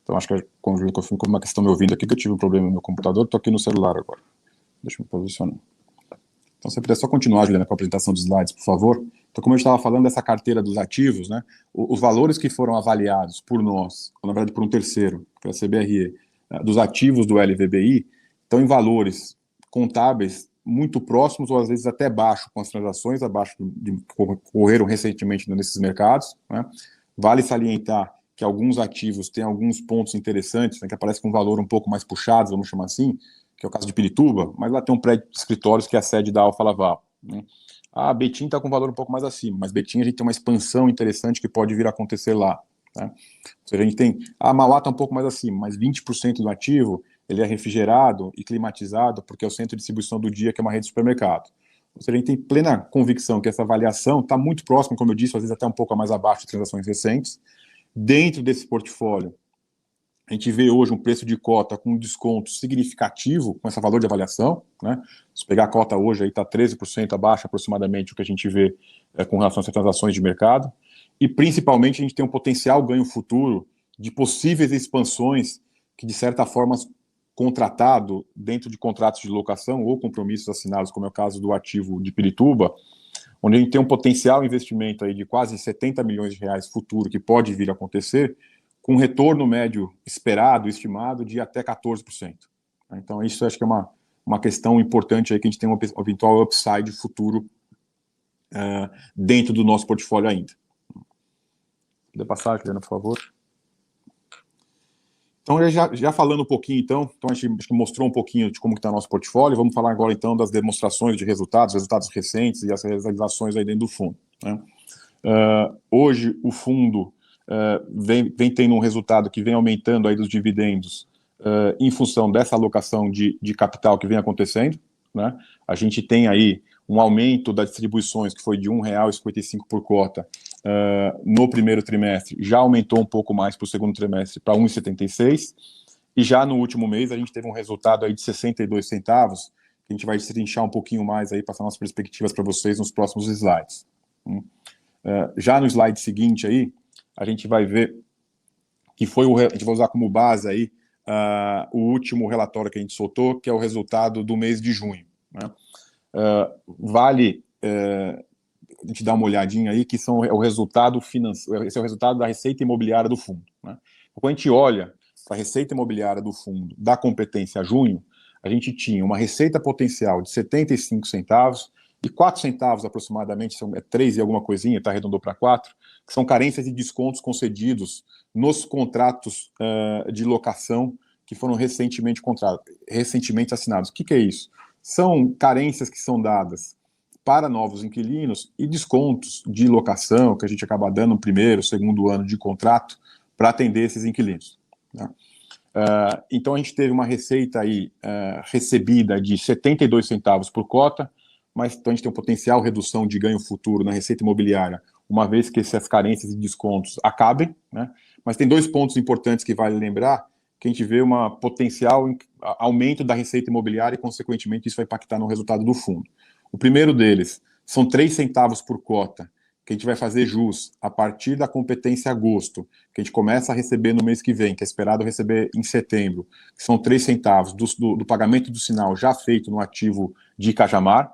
B: Então, acho que como uma questão me ouvindo aqui, que eu tive um problema no meu computador, estou aqui no celular agora. Deixa eu me posicionar. Então, se você puder só continuar, Juliana, com a apresentação dos slides, por favor. Então, como eu estava falando dessa carteira dos ativos, né, os valores que foram avaliados por nós, ou na verdade por um terceiro, que é a CBRE, dos ativos do LVBI, estão em valores contábeis muito próximos, ou às vezes até baixo, com as transações abaixo de que ocorreram recentemente nesses mercados, né. Vale salientar que alguns ativos têm alguns pontos interessantes, né, que aparecem com um valor um pouco mais puxado, vamos chamar assim, que é o caso de Pirituba, mas lá tem um prédio de escritórios que é a sede da Alfa Laval, né. A Betim está com um valor um pouco mais acima, mas Betim a gente tem uma expansão interessante que pode vir a acontecer lá, né. Ou seja, a gente tem, a Mauá está um pouco mais acima, mas 20% do ativo, ele é refrigerado e climatizado, porque é o centro de distribuição do dia, que é uma rede de supermercado. Ou seja, a gente tem plena convicção que essa avaliação está muito próxima, como eu disse, às vezes até um pouco mais abaixo de transações recentes. Dentro desse portfólio, a gente vê hoje um preço de cota com um desconto significativo com esse valor de avaliação, né? Se pegar a cota hoje, aí está 13% abaixo aproximadamente o que a gente vê com relação a essas transações de mercado, e principalmente a gente tem um potencial ganho futuro de possíveis expansões que, de certa forma, contratado dentro de contratos de locação ou compromissos assinados, como é o caso do ativo de Pirituba, onde a gente tem um potencial investimento aí de quase 70 milhões de reais futuro que pode vir a acontecer, com um retorno médio esperado, estimado, de até 14%. Então, isso acho que é uma questão importante aí, que a gente tem um eventual upside futuro dentro do nosso portfólio ainda. Pode passar, Juliana, por favor. Então, já falando um pouquinho, então a gente acho que mostrou um pouquinho de como está o nosso portfólio. Vamos falar agora, então, das demonstrações de resultados recentes e as realizações aí dentro do fundo, né? Hoje, o fundo vem tendo um resultado que vem aumentando aí dos dividendos em função dessa alocação de capital que vem acontecendo, né? A gente tem aí um aumento das distribuições que foi de R$ 1,55 por cota no primeiro trimestre, já aumentou um pouco mais para o segundo trimestre para R$ 1,76, e já no último mês a gente teve um resultado aí de 62 centavos, que a gente vai destrinchar um pouquinho mais aí, passar nossas perspectivas para vocês nos próximos slides. Já no slide seguinte aí, a gente vai ver que a gente vai usar como base aí o último relatório que a gente soltou, que é o resultado do mês de junho, né? Vale a gente dar uma olhadinha aí, que é o resultado financeiro, esse é o resultado da receita imobiliária do fundo, né? Quando a gente olha para a receita imobiliária do fundo da competência a junho, a gente tinha uma receita potencial de 75 centavos, e 4 centavos aproximadamente, são 3 e alguma coisinha, tá, arredondou para 4, que são carências de descontos concedidos nos contratos de locação que foram recentemente assinados. O que é isso? São carências que são dadas para novos inquilinos e descontos de locação que a gente acaba dando no primeiro, segundo ano de contrato para atender esses inquilinos, né? Então a gente teve uma receita aí recebida de 72 centavos por cota, mas então a gente tem um potencial redução de ganho futuro na receita imobiliária, uma vez que essas carências e descontos acabem, né? Mas tem dois pontos importantes que vale lembrar, que a gente vê uma potencial aumento da receita imobiliária e, consequentemente, isso vai impactar no resultado do fundo. O primeiro deles são 3 centavos por cota, que a gente vai fazer jus a partir da competência agosto, que a gente começa a receber no mês que vem, que é esperado receber em setembro, que são 3 centavos do pagamento do sinal já feito no ativo de Cajamar,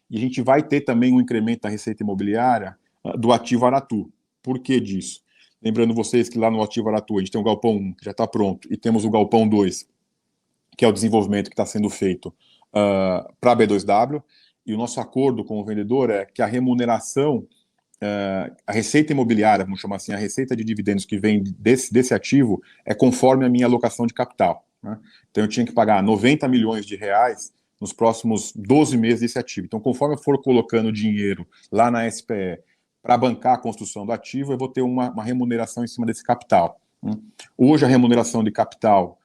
B: e a gente vai ter também um incremento da receita imobiliária do ativo Aratu. Por que disso? Lembrando vocês que lá no ativo Aratu a gente tem o Galpão 1, que já está pronto, e temos o Galpão 2, que é o desenvolvimento que está sendo feito para a B2W, e o nosso acordo com o vendedor é que a remuneração, a receita imobiliária, vamos chamar assim, a receita de dividendos que vem desse ativo é conforme a minha alocação de capital, né? Então eu tinha que pagar 90 milhões de reais nos próximos 12 meses desse ativo. Então, conforme eu for colocando dinheiro lá na SPE para bancar a construção do ativo, eu vou ter uma remuneração em cima desse capital, né? Hoje a remuneração de capital,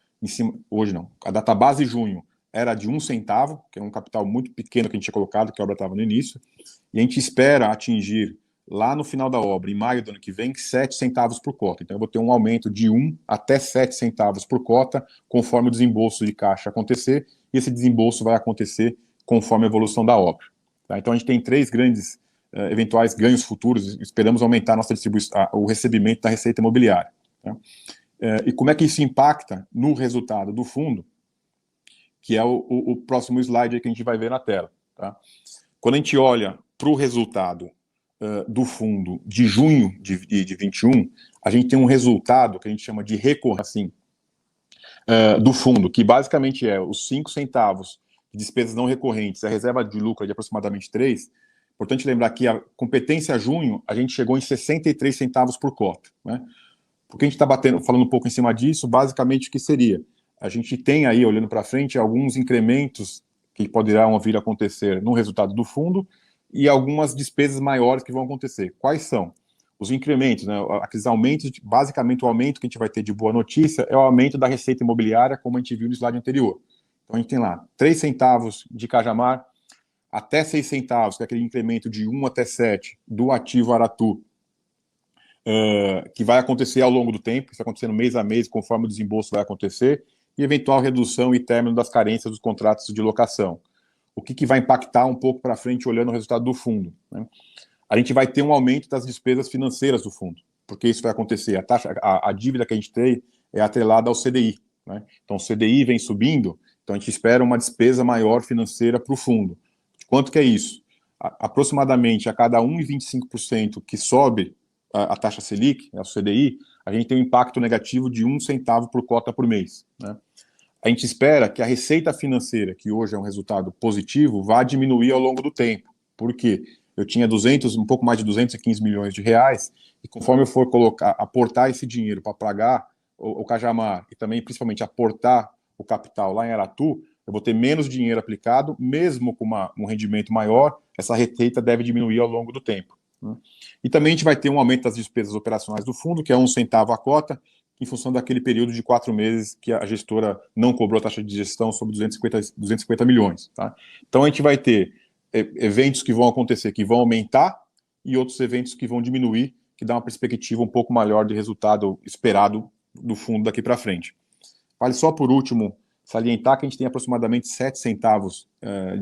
B: hoje não, a database junho era de 1 centavo, que é um capital muito pequeno que a gente tinha colocado, que a obra estava no início, e a gente espera atingir lá no final da obra, em maio do ano que vem, 7 centavos por cota. Então eu vou ter um aumento de 1 até 7 centavos por cota, conforme o desembolso de caixa acontecer, e esse desembolso vai acontecer conforme a evolução da obra. Tá? Então a gente tem 3 grandes eventuais ganhos futuros, esperamos aumentar nossa o recebimento da receita imobiliária. Tá? E como é que isso impacta no resultado do fundo, que é o próximo slide que a gente vai ver na tela. Tá? Quando a gente olha para o resultado do fundo de junho de 21, a gente tem um resultado que a gente chama de recorrência do fundo, que basicamente é os 5 centavos de despesas não recorrentes, a reserva de lucro de aproximadamente 3. Importante lembrar que a competência junho, a gente chegou em 63 centavos por cota, né? Porque a gente está falando um pouco em cima disso, basicamente o que seria? A gente tem aí, olhando para frente, alguns incrementos que poderão vir a acontecer no resultado do fundo e algumas despesas maiores que vão acontecer. Quais são? Os incrementos, né? Aqueles aumentos, basicamente o aumento que a gente vai ter de boa notícia é o aumento da receita imobiliária, como a gente viu no slide anterior. Então a gente tem lá 3 centavos de Cajamar, até 6 centavos, que é aquele incremento de 1 até 7 do ativo Aratu, que vai acontecer ao longo do tempo, isso vai acontecendo mês a mês, conforme o desembolso vai acontecer, e eventual redução e término das carências dos contratos de locação. O que vai impactar um pouco para frente, olhando o resultado do fundo, né? A gente vai ter um aumento das despesas financeiras do fundo, porque isso vai acontecer. A dívida que a gente tem é atrelada ao CDI, né? Então o CDI vem subindo, então a gente espera uma despesa maior financeira para o fundo. Quanto que é isso? Aproximadamente a cada 1,25% que sobe a taxa Selic, o CDI, a gente tem um impacto negativo de 1 centavo por cota por mês, né? A gente espera que a receita financeira, que hoje é um resultado positivo, vá diminuir ao longo do tempo. Por quê? Eu tinha um pouco mais de 215 milhões de reais, e conforme eu for aportar esse dinheiro para pagar o Cajamar e também, principalmente, aportar o capital lá em Aratu, eu vou ter menos dinheiro aplicado, mesmo com um rendimento maior, essa receita deve diminuir ao longo do tempo, né? E também a gente vai ter um aumento das despesas operacionais do fundo, que é 1 centavo a cota, em função daquele período de 4 meses que a gestora não cobrou a taxa de gestão sobre 250 milhões. Tá? Então a gente vai ter eventos que vão acontecer, que vão aumentar, e outros eventos que vão diminuir, que dá uma perspectiva um pouco maior de resultado esperado do fundo daqui para frente. Vale só por último salientar que a gente tem aproximadamente 7 centavos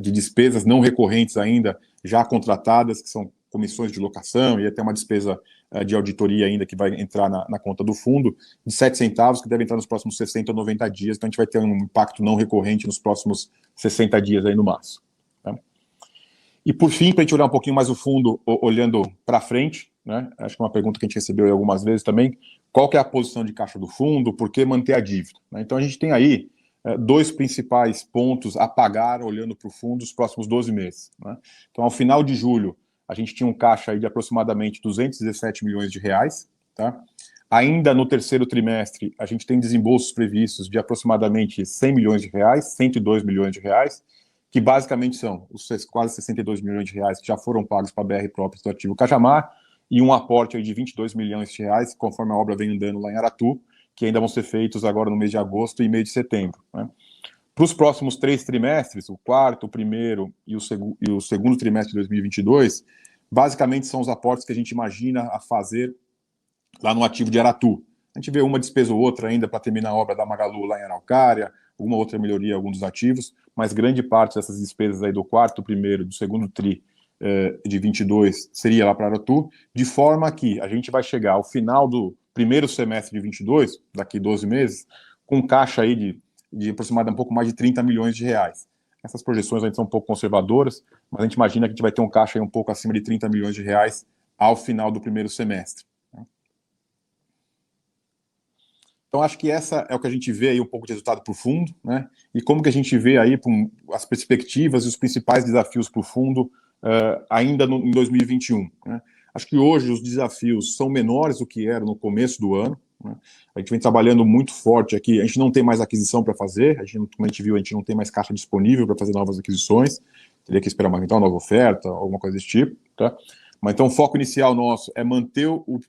B: de despesas não recorrentes ainda, já contratadas, que são comissões de locação, e até uma despesa de auditoria ainda que vai entrar na conta do fundo, de 7 centavos, que deve entrar nos próximos 60 ou 90 dias, então a gente vai ter um impacto não recorrente nos próximos 60 dias aí no máximo. Tá? E por fim, para a gente olhar um pouquinho mais o fundo, olhando para frente, né, acho que é uma pergunta que a gente recebeu aí algumas vezes também, qual que é a posição de caixa do fundo, por que manter a dívida? Né? Então a gente tem aí 2 principais pontos a pagar olhando para o fundo nos próximos 12 meses. Né? Então ao final de julho, a gente tinha um caixa aí de aproximadamente 217 milhões de reais, tá? Ainda no terceiro trimestre, a gente tem desembolsos previstos de aproximadamente 100 milhões de reais, 102 milhões de reais, que basicamente são os quase 62 milhões de reais que já foram pagos para a BR própria do ativo Cajamar, e um aporte aí de 22 milhões de reais, conforme a obra vem andando lá em Aratu, que ainda vão ser feitos agora no mês de agosto e mês de setembro, né? Para os próximos 3 trimestres, o quarto, o primeiro e o segundo trimestre de 2022, basicamente são os aportes que a gente imagina a fazer lá no ativo de Aratu. A gente vê uma despesa ou outra ainda para terminar a obra da Magalu lá em Araucária, alguma outra melhoria em alguns dos ativos, mas grande parte dessas despesas aí do quarto, primeiro, do segundo tri de 22 seria lá para Aratu, de forma que a gente vai chegar ao final do primeiro semestre de 22, daqui 12 meses, com caixa aí de aproximadamente um pouco mais de 30 milhões de reais. Essas projeções ainda são um pouco conservadoras, mas a gente imagina que a gente vai ter um caixa aí um pouco acima de 30 milhões de reais ao final do primeiro semestre. Então, acho que essa é o que a gente vê aí um pouco de resultado para o fundo, né? E como que a gente vê aí as perspectivas e os principais desafios para o fundo ainda em 2021. Né? Acho que hoje os desafios são menores do que eram no começo do ano. Né? A gente vem trabalhando muito forte aqui, a gente não tem mais aquisição para fazer, como a gente viu, a gente não tem mais caixa disponível para fazer novas aquisições, teria que esperar mais então, uma nova oferta, alguma coisa desse tipo, tá? Mas então o foco inicial nosso é manter o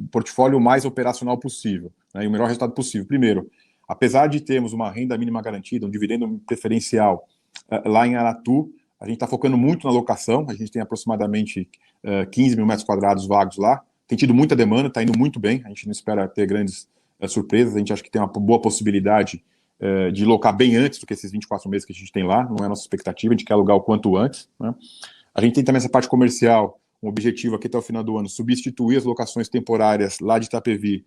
B: portfólio mais operacional possível, né, e o melhor resultado possível. Primeiro, apesar de termos uma renda mínima garantida, um dividendo preferencial lá em Aratu, a gente está focando muito na locação, a gente tem aproximadamente 15 mil metros quadrados vagos lá, tem tido muita demanda, está indo muito bem, a gente não espera ter grandes surpresas, a gente acha que tem uma boa possibilidade de locar bem antes do que esses 24 meses que a gente tem lá, não é a nossa expectativa, a gente quer alugar o quanto antes. Né? A gente tem também essa parte comercial, um objetivo aqui até o final do ano, substituir as locações temporárias lá de Itapevi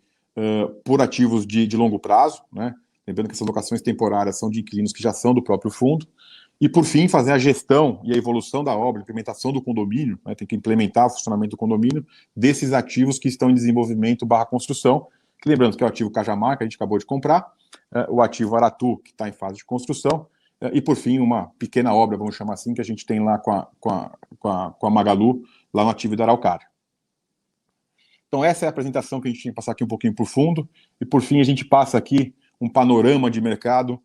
B: por ativos de longo prazo, né? Lembrando que essas locações temporárias são de inquilinos que já são do próprio fundo. E, por fim, fazer a gestão e a evolução da obra, a implementação do condomínio, né? Tem que implementar o funcionamento do condomínio desses ativos que estão em desenvolvimento / construção, que lembrando que é o ativo Cajamar, que a gente acabou de comprar, o ativo Aratu, que está em fase de construção, e, por fim, uma pequena obra, vamos chamar assim, que a gente tem lá com a Magalu, lá no ativo da Araucária. Então, essa é a apresentação que a gente tinha que passar aqui um pouquinho por fundo, e, por fim, a gente passa aqui um panorama de mercado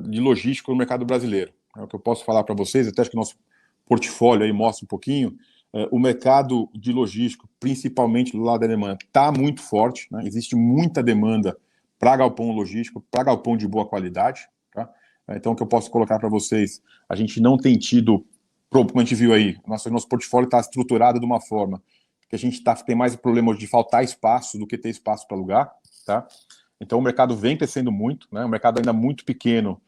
B: de logística no mercado brasileiro. É o que eu posso falar para vocês, até acho que o nosso portfólio aí mostra um pouquinho, o mercado de logístico, principalmente do lado da demanda, está muito forte, né? Existe muita demanda para galpão logístico, para galpão de boa qualidade, tá? Então, o que eu posso colocar para vocês, a gente não tem tido, como a gente viu aí, nosso portfólio está estruturado de uma forma que a gente tem mais problema de faltar espaço do que ter espaço para alugar, tá? Então, o mercado vem crescendo muito, né? O mercado ainda muito pequeno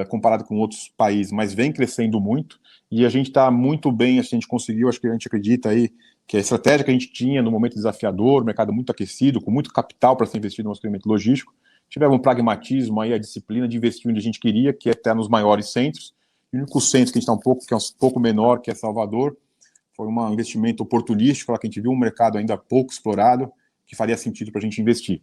B: comparado com outros países, mas vem crescendo muito, e a gente está muito bem, a gente conseguiu, acho que a gente acredita aí, que a estratégia que a gente tinha no momento desafiador, o mercado muito aquecido, com muito capital para ser investido no nosso segmento logístico, tivemos um pragmatismo aí, a disciplina de investir onde a gente queria, que é estar nos maiores centros. O único centro que a gente está que é um pouco menor, que é Salvador, foi um investimento oportunístico, que a gente viu um mercado ainda pouco explorado, que faria sentido para a gente investir.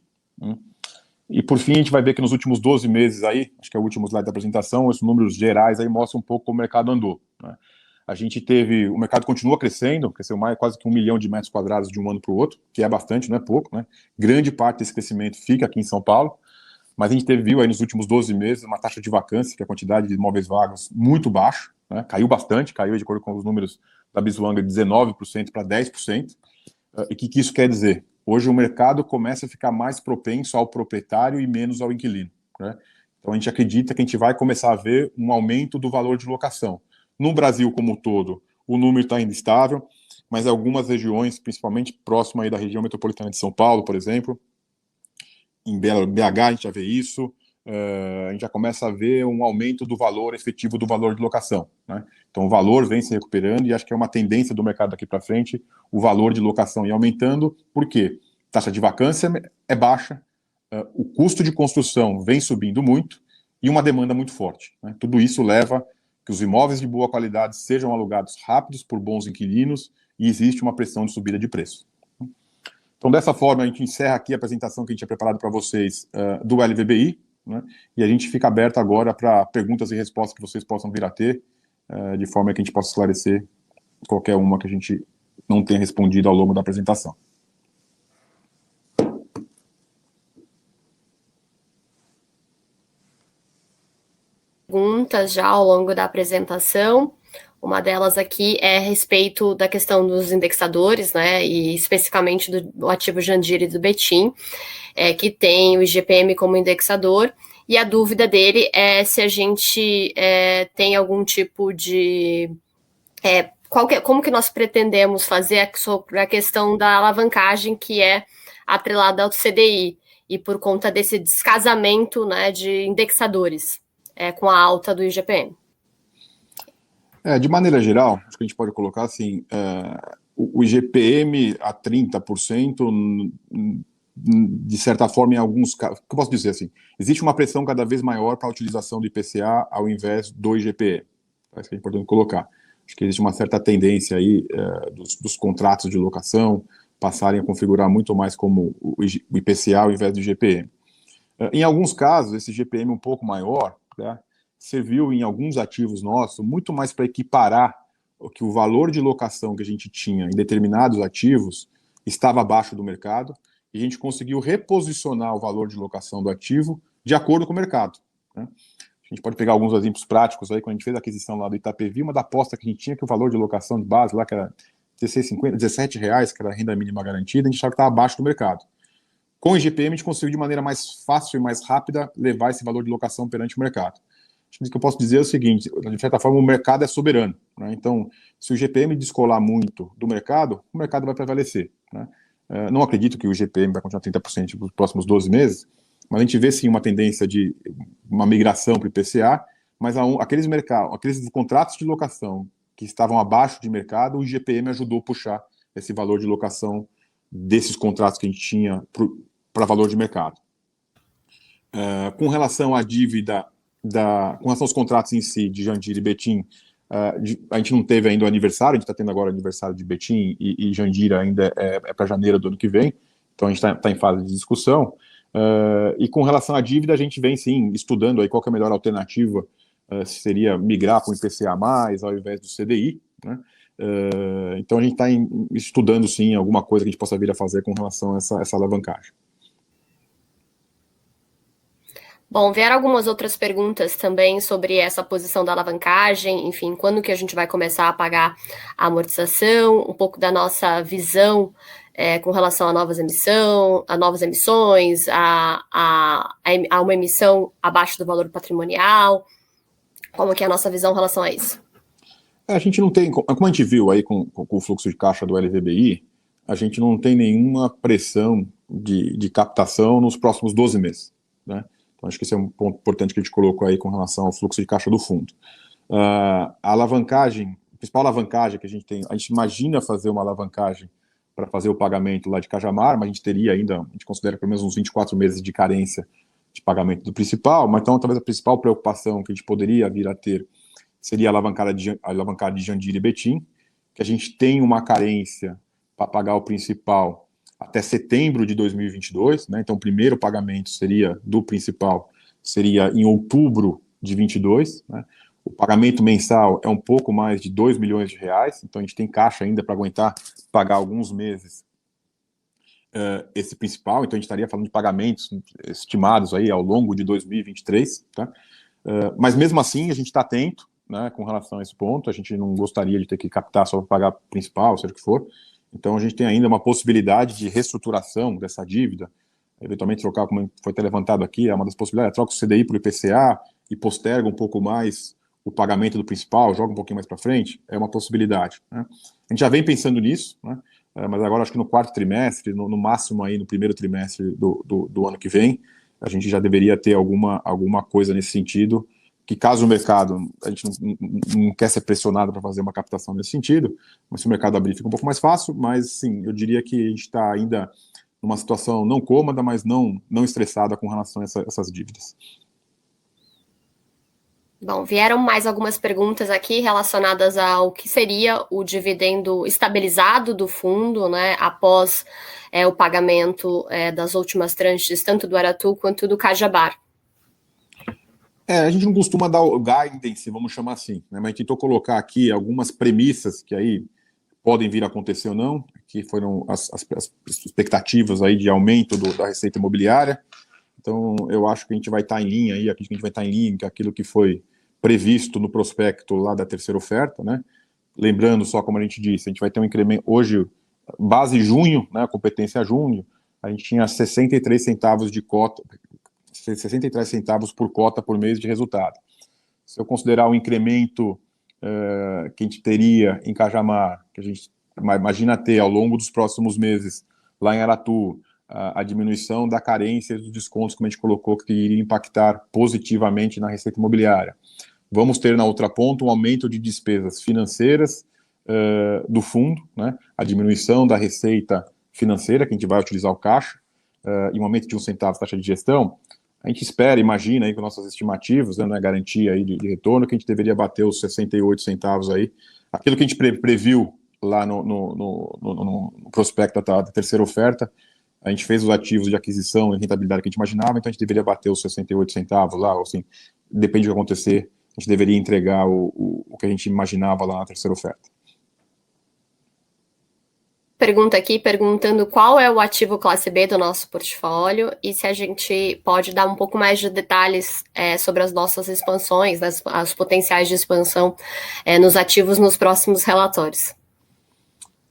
B: E, por fim, a gente vai ver que nos últimos 12 meses aí, acho que é o último slide da apresentação, os números gerais aí mostram um pouco como o mercado andou, né? A gente teve, o mercado continua crescendo, cresceu quase que 1 milhão de metros quadrados de um ano para o outro, que é bastante, não é pouco, né? Grande parte desse crescimento fica aqui em São Paulo, mas a gente viu aí nos últimos 12 meses uma taxa de vacância, que é a quantidade de imóveis vagos, muito baixa, né? Caiu bastante, caiu de acordo com os números da Bizwanga de 19% para 10%. E o que isso quer dizer? Hoje o mercado começa a ficar mais propenso ao proprietário e menos ao inquilino, né? Então a gente acredita que a gente vai começar a ver um aumento do valor de locação. No Brasil como um todo, o número está ainda estável, mas algumas regiões, principalmente próximo aí da região metropolitana de São Paulo, por exemplo, em BH a gente já vê isso, a gente já começa a ver um aumento do valor efetivo do valor de locação, né? Então o valor vem se recuperando e acho que é uma tendência do mercado daqui para frente, o valor de locação ir aumentando, porque taxa de vacância é baixa, o custo de construção vem subindo muito e uma demanda muito forte, né? Tudo isso leva que os imóveis de boa qualidade sejam alugados rápidos por bons inquilinos e existe uma pressão de subida de preço. Então, dessa forma, a gente encerra aqui a apresentação que a gente tinha preparado para vocês do LVBI, né? E a gente fica aberto agora para perguntas e respostas que vocês possam vir a ter, de forma que a gente possa esclarecer qualquer uma que a gente não tenha respondido ao longo da apresentação.
A: Perguntas já ao longo da apresentação. Uma delas aqui é a respeito da questão dos indexadores, né, e especificamente do ativo Jandira e do Betim, que tem o IGPM como indexador, e a dúvida dele é se a gente tem algum tipo de... como que nós pretendemos fazer sobre a questão da alavancagem que é atrelada ao CDI. e por conta desse descasamento, né, de indexadores com a alta do IGPM.
B: De maneira geral, acho que a gente pode colocar assim, o IGPM a 30%, de certa forma, em alguns casos, o que eu posso dizer assim, existe uma pressão cada vez maior para a utilização do IPCA ao invés do IGPM. Acho que é importante colocar. Acho que existe uma certa tendência aí dos contratos de locação passarem a configurar muito mais como o IPCA ao invés do IGPM. Em alguns casos, esse IGPM um pouco maior, né, serviu em alguns ativos nossos muito mais para equiparar que o valor de locação que a gente tinha em determinados ativos estava abaixo do mercado, e a gente conseguiu reposicionar o valor de locação do ativo de acordo com o mercado, né? A gente pode pegar alguns exemplos práticos aí, quando a gente fez a aquisição lá do Itapevi, uma da aposta que a gente tinha, que o valor de locação de base lá, que era R$16,50, R$17, que era a renda mínima garantida, a gente achava que estava abaixo do mercado. Com o IGPM, a gente conseguiu de maneira mais fácil e mais rápida levar esse valor de locação perante o mercado. O que eu posso dizer é o seguinte, de certa forma, o mercado é soberano, né? Então, se o IGPM descolar muito do mercado, o mercado vai prevalecer, né? Não acredito que o IGPM vai continuar 30% nos próximos 12 meses, mas a gente vê sim uma tendência de uma migração para o IPCA, mas aqueles contratos de locação que estavam abaixo de mercado, o IGPM ajudou a puxar esse valor de locação desses contratos que a gente tinha para valor de mercado. Com relação à dívida, com relação aos contratos em si, de Jandira e Betim, a gente não teve ainda o aniversário, a gente está tendo agora o aniversário de Betim e Jandira ainda é para janeiro do ano que vem, então a gente está em fase de discussão. E com relação à dívida, a gente vem sim estudando aí qual que é a melhor alternativa, se seria migrar para o IPCA+, ao invés do CDI, né? Então a gente está estudando sim alguma coisa que a gente possa vir a fazer com relação a essa alavancagem.
A: Bom, vieram algumas outras perguntas também sobre essa posição da alavancagem, enfim, quando que a gente vai começar a pagar a amortização, um pouco da nossa visão com relação a novas emissões, a uma emissão abaixo do valor patrimonial, como que é a nossa visão em relação a isso?
B: A gente não tem, como a gente viu aí com o fluxo de caixa do LVBI, a gente não tem nenhuma pressão de captação nos próximos 12 meses, né? Então, acho que esse é um ponto importante que a gente colocou aí com relação ao fluxo de caixa do fundo. A alavancagem, a principal alavancagem que a gente imagina fazer uma alavancagem para fazer o pagamento lá de Cajamar, mas a gente teria ainda, a gente considera pelo menos uns 24 meses de carência de pagamento do principal, mas então talvez a principal preocupação que a gente poderia vir a ter seria a alavancada de Jandira e Betim, que a gente tem uma carência para pagar o principal até setembro de 2022, né? Então o primeiro pagamento do principal seria em outubro de 22, né? O pagamento mensal é um pouco mais de R$2 milhões, então a gente tem caixa ainda para aguentar pagar alguns meses esse principal, então a gente estaria falando de pagamentos estimados aí ao longo de 2023, tá? Mas mesmo assim a gente está atento, né, com relação a esse ponto, a gente não gostaria de ter que captar só para pagar principal, seja o que for. Então, a gente tem ainda uma possibilidade de reestruturação dessa dívida, eventualmente trocar, como foi até levantado aqui, é uma das possibilidades, troca o CDI para o IPCA e posterga um pouco mais o pagamento do principal, joga um pouquinho mais para frente, é uma possibilidade, né? A gente já vem pensando nisso, né? Mas agora acho que no quarto trimestre, no máximo aí no primeiro trimestre do ano que vem, a gente já deveria ter alguma coisa nesse sentido, que caso o mercado, a gente não quer ser pressionado para fazer uma captação nesse sentido, mas se o mercado abrir fica um pouco mais fácil, mas sim, eu diria que a gente está ainda numa situação não cômoda, mas não estressada com relação a essas dívidas.
A: Bom, vieram mais algumas perguntas aqui relacionadas ao que seria o dividendo estabilizado do fundo, né, após o pagamento das últimas tranches, tanto do Aratu quanto do Cajamar.
B: A gente não costuma dar o guidance, vamos chamar assim, né? Mas a gente tentou colocar aqui algumas premissas que aí podem vir a acontecer ou não, que foram as expectativas aí de aumento da receita imobiliária. Então, eu acho que a gente vai estar em linha aí, acredito que a gente vai estar em linha com aquilo que foi previsto no prospecto lá da terceira oferta, né? Lembrando só, como a gente disse, a gente vai ter um incremento, hoje, base junho, né, a competência junho, a gente tinha 63 centavos de cota, 63 centavos por cota por mês de resultado. Se eu considerar o incremento que a gente teria em Cajamar, que a gente imagina ter ao longo dos próximos meses lá em Aratu, a diminuição da carência e dos descontos, como a gente colocou, que iria impactar positivamente na receita imobiliária. Vamos ter, na outra ponta, um aumento de despesas financeiras do fundo, né? A diminuição da receita financeira, que a gente vai utilizar o caixa, e um aumento de 1 centavo taxa de gestão. A gente espera, imagina aí com nossas estimativas, né, não é garantia aí de retorno, que a gente deveria bater os 68 centavos aí. Aquilo que a gente previu lá no prospecto da terceira oferta, a gente fez os ativos de aquisição e rentabilidade que a gente imaginava, então a gente deveria bater os 68 centavos lá, ou assim, depende do que acontecer, a gente deveria entregar o que a gente imaginava lá na terceira oferta.
A: Pergunta aqui, perguntando qual é o ativo classe B do nosso portfólio e se a gente pode dar um pouco mais de detalhes sobre as nossas expansões, as potenciais de expansão nos ativos nos próximos relatórios.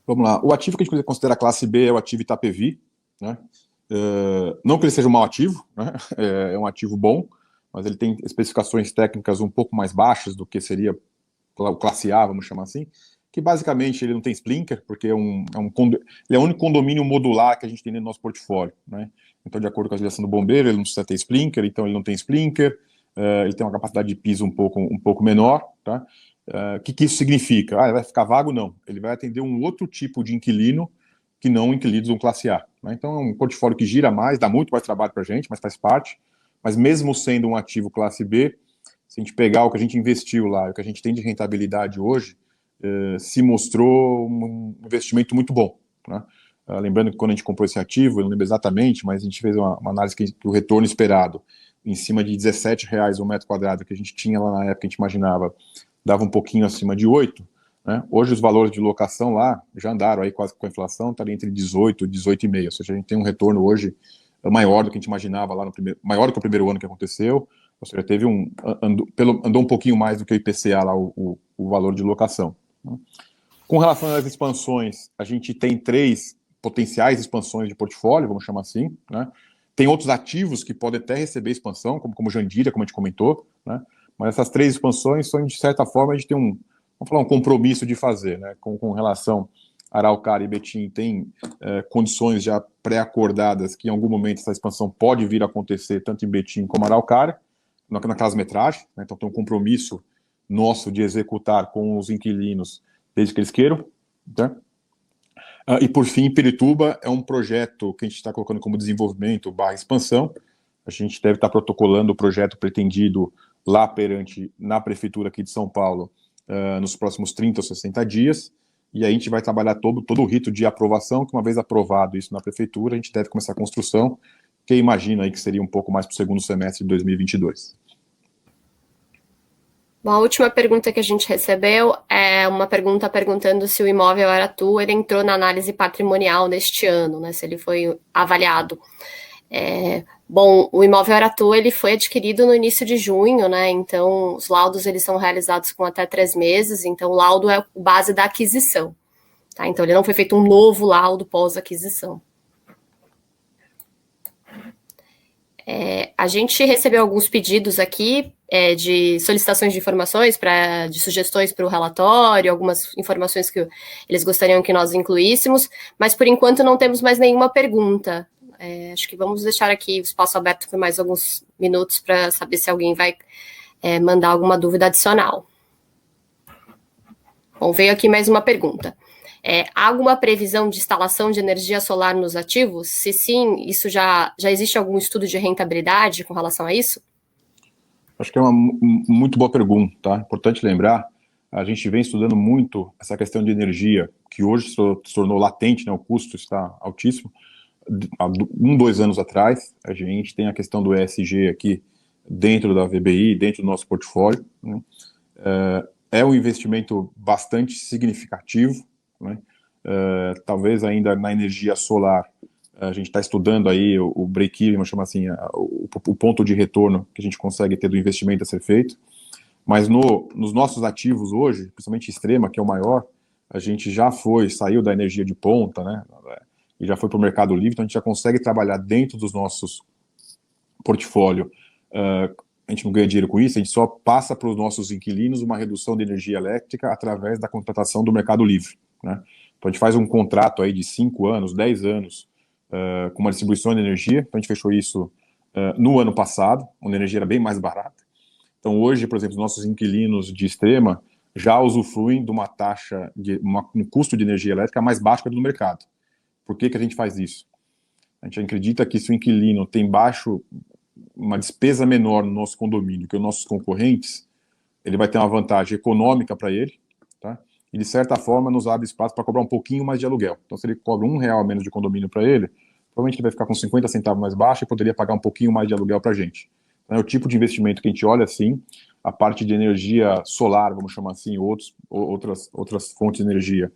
B: Vamos lá. O ativo que a gente considera classe B é o ativo Itapevi, né? Não que ele seja um mau ativo, né? É um ativo bom, mas ele tem especificações técnicas um pouco mais baixas do que seria o classe A, vamos chamar assim, que basicamente ele não tem sprinkler, porque ele é o único condomínio modular que a gente tem no nosso portfólio, né? Então, de acordo com a legislação do bombeiro, ele não precisa ter sprinkler, então ele não tem sprinkler, ele tem uma capacidade de piso um pouco menor, tá? O que isso significa? Ele vai ficar vago? Não. Ele vai atender um outro tipo de inquilino que não inquilinos do classe A, né? Então, é um portfólio que gira mais, dá muito mais trabalho para a gente, mas faz parte. Mas mesmo sendo um ativo classe B, se a gente pegar o que a gente investiu lá, o que a gente tem de rentabilidade hoje, se mostrou um investimento muito bom, né? Lembrando que quando a gente comprou esse ativo, eu não lembro exatamente, mas a gente fez uma análise que o retorno esperado em cima de R$17 o metro quadrado que a gente tinha lá na época, a gente imaginava, dava um pouquinho acima de 8, né? Hoje os valores de locação lá já andaram aí quase com a inflação, estaria entre 18 e 18,5, ou seja, a gente tem um retorno hoje maior do que a gente imaginava lá maior do que o primeiro ano que aconteceu, ou seja, teve andou um pouquinho mais do que o IPCA lá, o valor de locação. Com relação às expansões, a gente tem 3 potenciais expansões de portfólio, vamos chamar assim, né? Tem outros ativos que podem até receber expansão, como Jandira, como a gente comentou, né? Mas essas 3 expansões são, de certa forma, a gente tem um compromisso de fazer, né? Com relação a Araucária e Betim, tem condições já pré-acordadas que em algum momento essa expansão pode vir a acontecer, tanto em Betim como Araucária, naquelas metragens, né? Então tem um compromisso nosso de executar com os inquilinos desde que eles queiram, tá? E por fim, Pirituba é um projeto que a gente está colocando como desenvolvimento / expansão. A gente deve estar protocolando o projeto pretendido lá na prefeitura aqui de São Paulo nos próximos 30 ou 60 dias, e aí a gente vai trabalhar todo o rito de aprovação, que uma vez aprovado isso na prefeitura, a gente deve começar a construção, que eu imagino aí que seria um pouco mais para o segundo semestre de 2022.
A: Bom, a última pergunta que a gente recebeu é uma pergunta perguntando se o imóvel Aratu ele entrou na análise patrimonial neste ano, né, se ele foi avaliado. Bom, o imóvel Aratu ele foi adquirido no início de junho, né, então os laudos eles são realizados com até 3 meses, então o laudo é base da aquisição, tá? Então ele não foi feito um novo laudo pós-aquisição. A gente recebeu alguns pedidos aqui de solicitações de informações, de sugestões para o relatório, algumas informações que eles gostariam que nós incluíssemos, mas por enquanto não temos mais nenhuma pergunta. Acho que vamos deixar aqui o espaço aberto por mais alguns minutos para saber se alguém vai mandar alguma dúvida adicional. Bom, veio aqui mais uma pergunta. Há alguma previsão de instalação de energia solar nos ativos? Se sim, isso já existe algum estudo de rentabilidade com relação a isso?
B: Acho que é uma muito boa pergunta, tá? Importante lembrar, a gente vem estudando muito essa questão de energia, que hoje se tornou latente, né? O custo está altíssimo. Há 2 anos atrás, a gente tem a questão do ESG aqui dentro da VBI, dentro do nosso portfólio, né? É um investimento bastante significativo, né? Talvez ainda na energia solar, a gente está estudando aí o break-even, vamos chamar assim, o ponto de retorno que a gente consegue ter do investimento a ser feito, mas nos nossos ativos hoje, principalmente Extrema, que é o maior, a gente já saiu da energia de ponta, né, e já foi para o mercado livre, então a gente já consegue trabalhar dentro dos nossos portfólio. A gente não ganha dinheiro com isso, a gente só passa para os nossos inquilinos uma redução de energia elétrica através da contratação do mercado livre, né? Então a gente faz um contrato aí de 5 anos, 10 anos com uma distribuição de energia. Então, a gente fechou isso no ano passado, onde a energia era bem mais barata. Então, hoje, por exemplo, os nossos inquilinos de Extrema já usufruem de uma taxa, um custo de energia elétrica mais baixo que do mercado. Por que a gente faz isso? A gente acredita que se o inquilino tem uma despesa menor no nosso condomínio que os nossos concorrentes, ele vai ter uma vantagem econômica para ele, tá? E, de certa forma, nos abre espaço para cobrar um pouquinho mais de aluguel. Então, se ele cobra R$1 a menos de condomínio para ele, provavelmente ele vai ficar com 50 centavos mais baixo e poderia pagar um pouquinho mais de aluguel para a gente. Então, é o tipo de investimento que a gente olha assim. A parte de energia solar, vamos chamar assim, outras fontes de energia,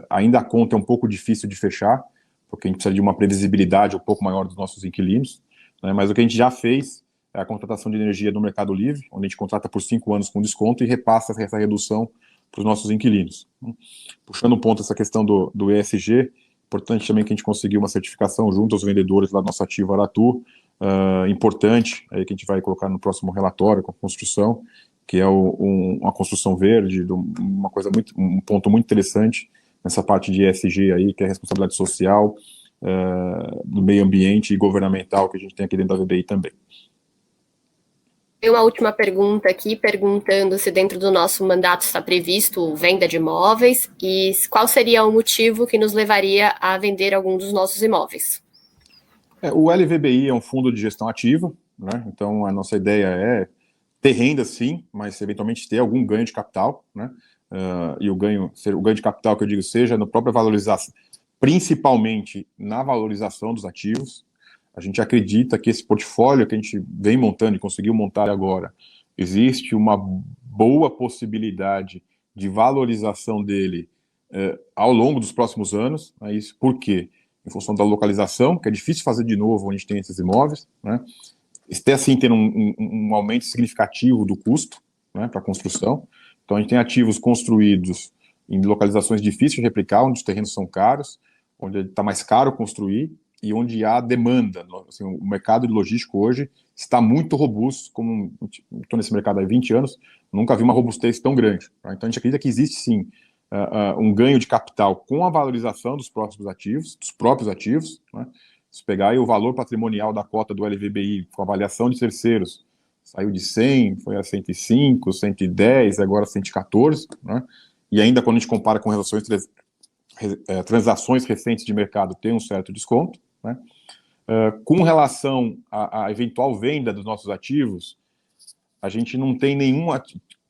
B: ainda a conta é um pouco difícil de fechar, porque a gente precisa de uma previsibilidade um pouco maior dos nossos inquilinos, né? Mas o que a gente já fez é a contratação de energia no Mercado Livre, onde a gente contrata por 5 anos com desconto e repassa essa redução para os nossos inquilinos. Puxando um ponto essa questão do ESG, importante também que a gente conseguiu uma certificação junto aos vendedores lá do nosso ativo Aratu, importante, aí que a gente vai colocar no próximo relatório com a construção, que é uma construção verde, um ponto muito interessante nessa parte de ESG aí, que é a responsabilidade social, do meio ambiente e governamental que a gente tem aqui dentro da VBI também.
A: Tem uma última pergunta aqui, perguntando se dentro do nosso mandato está previsto venda de imóveis e qual seria o motivo que nos levaria a vender algum dos nossos imóveis.
B: O LVBI é um fundo de gestão ativa, né? Então a nossa ideia é ter renda sim, mas eventualmente ter algum ganho de capital, né? E o ganho de capital que eu digo seja na própria valorização, principalmente na valorização dos ativos. A gente acredita que esse portfólio que a gente vem montando e conseguiu montar agora, existe uma boa possibilidade de valorização dele ao longo dos próximos anos. Né? Isso por quê? Em função da localização, que é difícil fazer de novo onde a gente tem esses imóveis, né? Até assim ter um aumento significativo do custo, né, para a construção. Então a gente tem ativos construídos em localizações difíceis de replicar, onde os terrenos são caros, onde está mais caro construir e onde há demanda. Assim, o mercado de logístico hoje está muito robusto, como estou nesse mercado há 20 anos, nunca vi uma robustez tão grande. Tá? Então a gente acredita que existe sim um ganho de capital com a valorização dos próprios ativos, né? Se pegar aí o valor patrimonial da cota do LVBI com avaliação de terceiros, saiu de 100, foi a 105, 110, agora 114, né? E ainda quando a gente compara com transações recentes de mercado, tem um certo desconto, né? Com relação à eventual venda dos nossos ativos, a gente não tem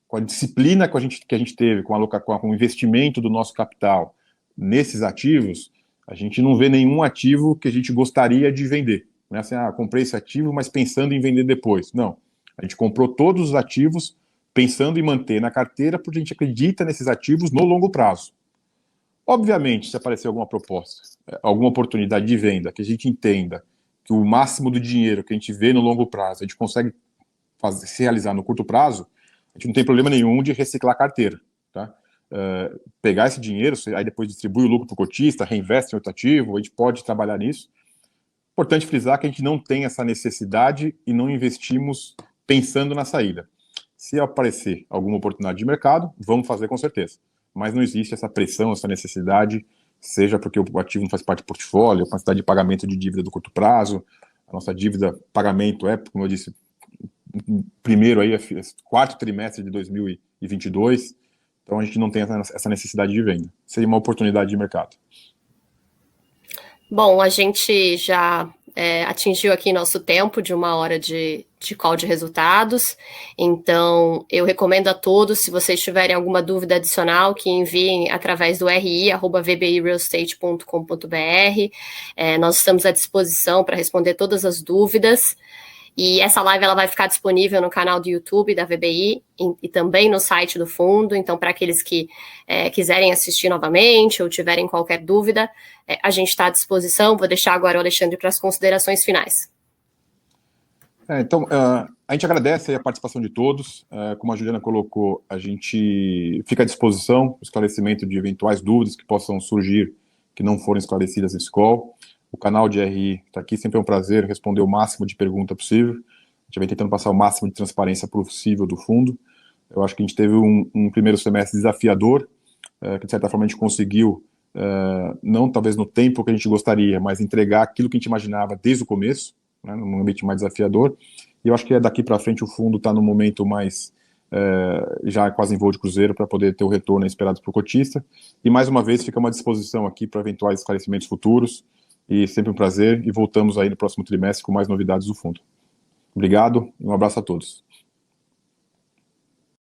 B: com a disciplina que a gente teve, com o investimento do nosso capital nesses ativos, a gente não vê nenhum ativo que a gente gostaria de vender. Não é assim, comprei esse ativo, mas pensando em vender depois. Não. A gente comprou todos os ativos pensando em manter na carteira, porque a gente acredita nesses ativos no longo prazo. Obviamente, se aparecer alguma proposta, alguma oportunidade de venda, que a gente entenda que o máximo do dinheiro que a gente vê no longo prazo, a gente consegue se realizar no curto prazo, a gente não tem problema nenhum de reciclar a carteira, tá? Pegar esse dinheiro, aí depois distribui o lucro para o cotista, reinveste em outro ativo, a gente pode trabalhar nisso. Importante frisar que a gente não tem essa necessidade e não investimos pensando na saída. Se aparecer alguma oportunidade de mercado, vamos fazer com certeza. Mas não existe essa pressão, essa necessidade, seja porque o ativo não faz parte do portfólio, a quantidade de pagamento de dívida do curto prazo, a nossa dívida, pagamento como eu disse, primeiro aí, quarto trimestre de 2022, então a gente não tem essa necessidade de venda. Seria uma oportunidade de mercado.
A: Bom, a gente já atingiu aqui nosso tempo de 1 hora de call de resultados, então eu recomendo a todos, se vocês tiverem alguma dúvida adicional, que enviem através do ri@vbirealestate.com.br. Nós estamos à disposição para responder todas as dúvidas. E essa live ela vai ficar disponível no canal do YouTube da VBI e também no site do fundo. Então, para aqueles que quiserem assistir novamente ou tiverem qualquer dúvida, a gente está à disposição. Vou deixar agora o Alexandre para as considerações finais.
B: Então, a gente agradece a participação de todos. Como a Juliana colocou, a gente fica à disposição para o esclarecimento de eventuais dúvidas que possam surgir que não foram esclarecidas nesse call. O canal de RI está aqui, sempre é um prazer responder o máximo de pergunta possível. A gente vem tentando passar o máximo de transparência possível do fundo. Eu acho que a gente teve um primeiro semestre desafiador, que de certa forma a gente conseguiu não talvez no tempo que a gente gostaria, mas entregar aquilo que a gente imaginava desde o começo, né, num ambiente mais desafiador. E eu acho que daqui para frente o fundo está no momento mais já quase em voo de cruzeiro para poder ter o retorno esperado para o cotista. E mais uma vez fica à disposição aqui para eventuais esclarecimentos futuros. E sempre um prazer. E voltamos aí no próximo trimestre com mais novidades do fundo. Obrigado e um abraço a todos.